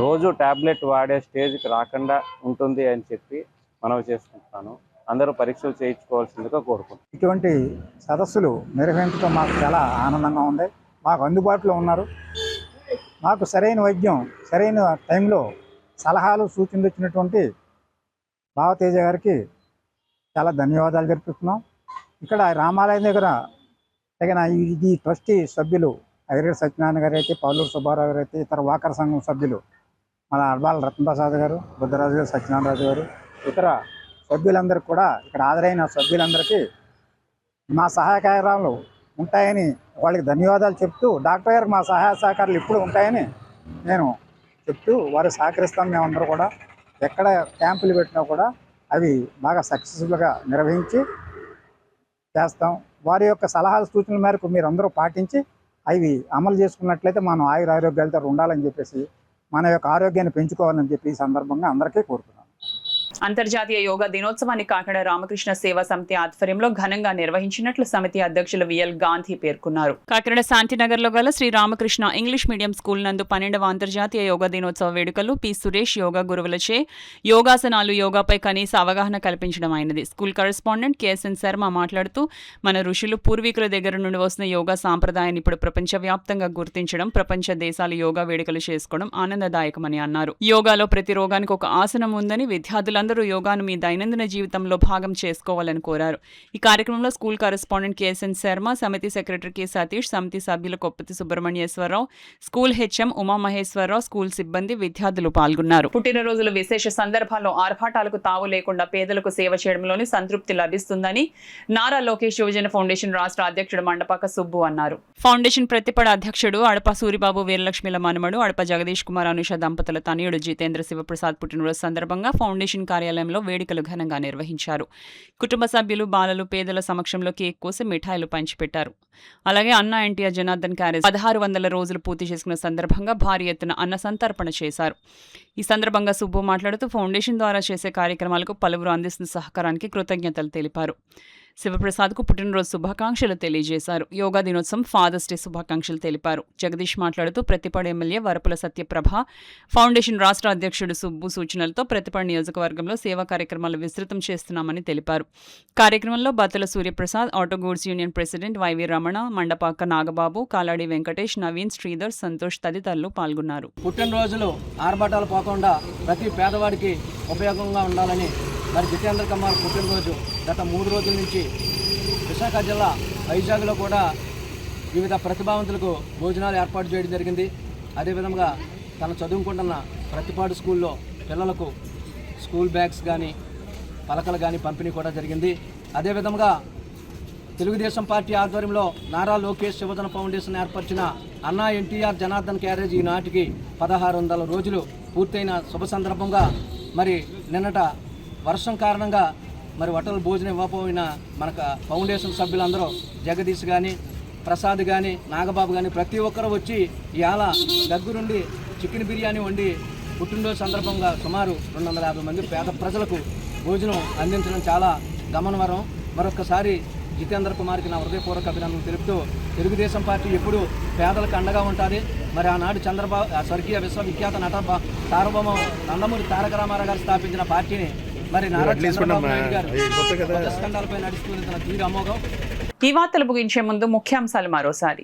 రోజు ట్యాబ్లెట్ వాడే స్టేజ్కి రాకుండా ఉంటుంది అని చెప్పి మనవి చేసుకుంటున్నాను. అందరూ పరీక్షలు చేయించుకోవాల్సిందిగా కోరుకుంటున్నాను. ఇటువంటి సదస్సులు నిర్వహించడం మాకు చాలా ఆనందంగా ఉంది. మాకు అందుబాటులో ఉన్నారు. మాకు సరైన వైద్యం సరైన టైంలో సలహాలు సూచనలు ఇచ్చినటువంటి భావతేజ గారికి చాలా ధన్యవాదాలు తెలుపుతున్నాం. ఇక్కడ రామాలయం దగ్గర తగిన ఈ ట్రస్టీ సభ్యులు ఐరెడ్డి సత్యనారాయణ గారు అయితే, పౌలూరు సుబ్బారావు గారు అయితే, ఇతర వాకర సంఘం సభ్యులు మన అడబాల రత్నప్రసాద్ గారు, బుద్ధరాజు గారు, సత్యనారాయణ రాజు గారు, ఇతర సభ్యులందరికీ కూడా ఇక్కడ హాజరైన సభ్యులందరికీ మా సహాయకార్యాలు ఉంటాయని వాళ్ళకి ధన్యవాదాలు చెప్తూ, డాక్టర్ గారు మా సహాయ సహకారాలు ఇప్పుడు ఉంటాయని నేను చెప్తూ వారు సహకరిస్తాం. మేమందరూ కూడా ఎక్కడ క్యాంపులు పెట్టినా కూడా అవి బాగా సక్సెస్ఫుల్గా నిర్వహించి చేస్తాం. వారి యొక్క సలహాల సూచనల మేరకు మీరు అందరూ పాటించి అవి అమలు చేసుకున్నట్లయితే మనం ఆరోగ్యాలతో ఉండాలని చెప్పేసి, మన యొక్క ఆరోగ్యాన్ని పెంచుకోవాలని చెప్పి ఈ సందర్భంగా అందరికీ కోరుతున్నాను. అంతర్జాతీయ యోగా దినోత్సవాన్ని కాకినాడ రామకృష్ణ సేవా సమితి ఆధ్వర్యంలో ఘనంగా నిర్వహించినట్లు సమితి అధ్యక్షులు విఎల్ గాంధీ పేర్కొన్నారు. కాకినాడ శాంతినగర్ లో గల Sri Ramakrishna English medium school నందు 12వ అంతర్జాతీయ యోగా దినోత్సవ వేడుకలు పి సురేష్ యోగా గురువులచే యోగాసనాలు, యోగాపై కనీస అవగాహన కల్పించడం అయినది. స్కూల్ కరెస్పాండెంట్ కెఎస్ఎన్ శర్మ మాట్లాడుతూ, మన ఋషులు పూర్వీకుల దగ్గర నుండి వస్తున్న యోగా సాంప్రదాయాన్ని ఇప్పుడు ప్రపంచవ్యాప్తంగా గుర్తించడం, ప్రపంచ దేశాలు యోగా వేడుకలు చేసుకోవడం ఆనందదాయకమని అన్నారు. యోగాలో ప్రతి రోగానికి ఒక ఆసనం ఉందని, విద్యార్థులందరూ యోగాను మీ దైనందిన జీవితంలో భాగం చేసుకోవాలని కోరారు. ఈ కార్యక్రమంలో స్కూల్ కరెస్పాండెంట్ కెఎస్ఎన్ శర్మ, సమితి సెక్రటరీ కె సతీష్, సమితి సభ్యులు Koppati Subrahmanyeswararao, school HM Umamaheswararao, school సిబ్బంది, విద్యార్థులు పాల్గొన్నారు. పుట్టినరోజుల విశేష సందర్భాల్లో ఆర్భాటాలకు తావు లేకుండా పేదలకు సేవ చేయడంలోని సంతృప్తి లభిస్తుందని నారా లోకేష్ యువజన ఫౌండేషన్ రాష్ట్ర అధ్యక్షుడు మండపాక సుబ్బు అన్నారు. ఫౌండేషన్ ప్రతిపడ అధ్యక్షుడు అడప సూరిబాబు వీరలక్ష్మిల మనుమడు అడప జగదీష్ కుమార్ అనుష దంపతుల తనయుడు జితేంద్ర శివప్రసాద్ పుట్టినరోజు సందర్భంగా ఫౌండేషన్ కార్యాలయంలో వేడుకలు ఘనంగా నిర్వహించారు. కుటుంబ సభ్యులు, బాలలు, పేదల సమక్షంలో కేక్ కోసి మిఠాయిలు పంచిపెట్టారు. అలాగే అన్న ఎన్టీఆర్ జనార్దన్ క్యారేజ్ 1600 రోజులు పూర్తి చేసుకున్న సందర్భంగా భారీ ఎత్తున అన్న సంతర్పణ చేశారు. ఈ సందర్భంగా సుబ్బు మాట్లాడుతూ, ఫౌండేషన్ ద్వారా చేసే కార్యక్రమాలకు పలువురు అందిస్తున్న సహకారానికి కృతజ్ఞతలు తెలిపారు. శివప్రసాద్కు పుట్టినరోజు శుభాకాంక్షలు తెలియజేశారు. యోగా దినోత్సవం, ఫాదర్స్ డే శుభాకాంక్షలు తెలిపారు. జగదీష్ మాట్లాడుతూ ప్రతిపాడు ఎమ్మెల్యే వరపుల సత్యప్రభ ఫౌండేషన్ రాష్ట్ర అధ్యక్షుడు సుబ్బు సూచనలతో ప్రతిపాడు నియోజకవర్గంలో సేవా కార్యక్రమాలు విస్తృతం చేస్తున్నామని తెలిపారు. కార్యక్రమంలో Battala Suryaprasad, auto goods union president YV Ramana, Mandapaka Nagababu, Kaladi Venkatesh, Naveen, Sridhar, Santosh తదితరులు పాల్గొన్నారు. పుట్టినరోజులు ఆర్భాటాలు పోకుండా ప్రతి పేదవాడికి ఉపయోగంగా ఉండాలని మరి జితేంద్ర కుమార్ పుట్టినరోజు గత 3 రోజుల నుంచి విశాఖ జిల్లా వైజాగ్లో కూడా వివిధ ప్రతిభావంతులకు భోజనాలు ఏర్పాటు చేయడం జరిగింది. అదేవిధంగా తను చదువుకుంటున్న ప్రతిపాడు స్కూల్లో పిల్లలకు స్కూల్ బ్యాగ్స్ కానీ పలకలు కానీ పంపిణీ కూడా జరిగింది. అదేవిధంగా తెలుగుదేశం పార్టీ ఆధ్వర్యంలో నారా లోకేష్ యువజన ఫౌండేషన్ ఏర్పరిచిన అన్నా ఎన్టీఆర్ జనార్దన్ క్యారేజ్ ఈనాటికి 1600 రోజులు పూర్తయిన శుభ సందర్భంగా మరి నిన్నట వర్షం కారణంగా మరి హోటల్ భోజనం ఇవ్వకపోయిన మనకు ఫౌండేషన్ సభ్యులందరూ జగదీష్ కానీ, ప్రసాద్ కానీ, నాగబాబు కానీ ప్రతి ఒక్కరూ వచ్చి ఇవాళ దగ్గరుండి చికెన్ బిర్యానీ వండి పుట్టినరోజు సందర్భంగా సుమారు 250 మంది పేద ప్రజలకు భోజనం అందించడం చాలా గమనార్హం. మరొకసారి జితేంద్ర కుమార్కి నా హృదయపూర్వక అభినందనలు తెలుపుతూ తెలుగుదేశం పార్టీ ఎప్పుడూ పేదలకు అండగా ఉంటుంది. మరి ఆనాడు స్వర్గీయ విశ్వవిఖ్యాత నట సార్వభౌమ నందమూరి తారక రామారావు గారు స్థాపించిన పార్టీని మరి నారా చంద్రబాబు నాయుడు గారు స్కండాలపై నడుస్తున్న తీరు అమోఘం. ఈ వార్తలు ముగించే ముందు ముఖ్యాంశాలు మరోసారి.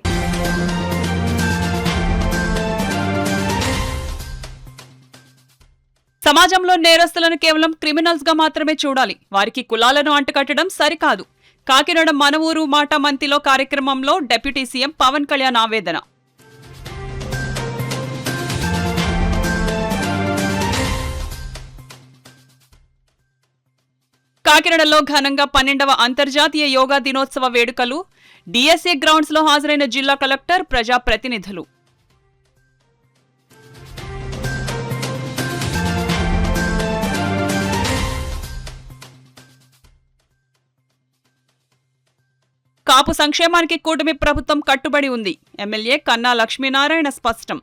సమాజంలో నేరస్తులను కేవలం క్రిమినల్స్ గా మాత్రమే చూడాలి, వారికి కులాలను అంటుకట్టడం సరికాదు. కాకినాడ మన ఊరు మాట మంతిలో కార్యక్రమంలో డిప్యూటీ సీఎం పవన్ కళ్యాణ్ ఆవేదన. కాకినాడలో ఘనంగా 12వ అంతర్జాతీయ యోగా దినోత్సవ వేడుకలు. డిఎస్ఏ గ్రౌండ్స్ లో హాజరైన జిల్లా కలెక్టర్, ప్రజాప్రతినిధులు. కాపు సంక్షేమానికి కూటమి ప్రభుత్వం కట్టుబడి ఉంది. ఎమ్మెల్యే కన్నా లక్ష్మీనారాయణ స్పష్టం.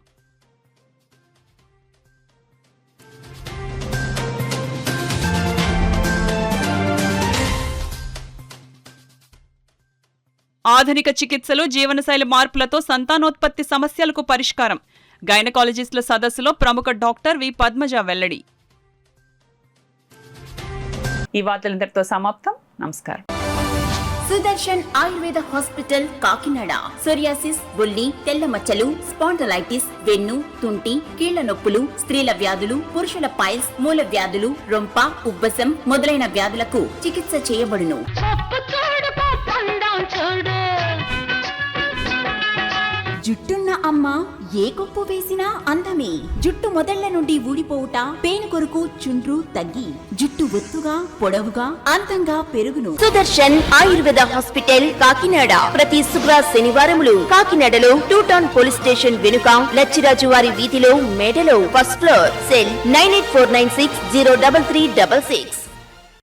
ఆధునిక చికిత్సలు, జీవనశైలి మార్పులతో సంతానోత్పత్తి సమస్యలకు పరిష్కారం. గైనకాలజిస్టుల సదస్సులో ప్రముఖ డాక్టర్ వి పద్మజ వెల్లడి. ఈ వార్తలందరితో సమాప్తం. నమస్కారం. సుదర్శన్ ఆయుర్వేద హాస్పిటల్ కాకినాడ. సోరియాసిస్, బొల్లి, తెల్ల మచ్చలు, స్పాండలైటిస్, వెన్ను, తుంటి, కీళ్ల నొప్పులు, స్త్రీల వ్యాధులు, పురుషుల పైల్స్, మూల వ్యాధులు, రొంప, ఉబ్బసం మొదలైన వ్యాధులకు చికిత్స చేయబడును. జుట్టున్న అమ్మ ఏ కొప్పు వేసినా అందమే. జుట్టు మొదళ్ల నుండి ఊడిపోవుట, పేను కొరకు చుండ్రు తగ్గి జుట్టు ఒత్తుగా, పొడవుగా, అందంగా పెరుగును. సుదర్శన్ ఆయుర్వేద హాస్పిటల్ కాకినాడ. ప్రతి శుక్ర శనివారములు కాకినాడలో 2 టౌన్ పోలీస్ స్టేషన్ వెనుక లచ్చిరాజు వారి వీధిలో మేడలో 1st ఫ్లోర్. సెల్ 9849603366.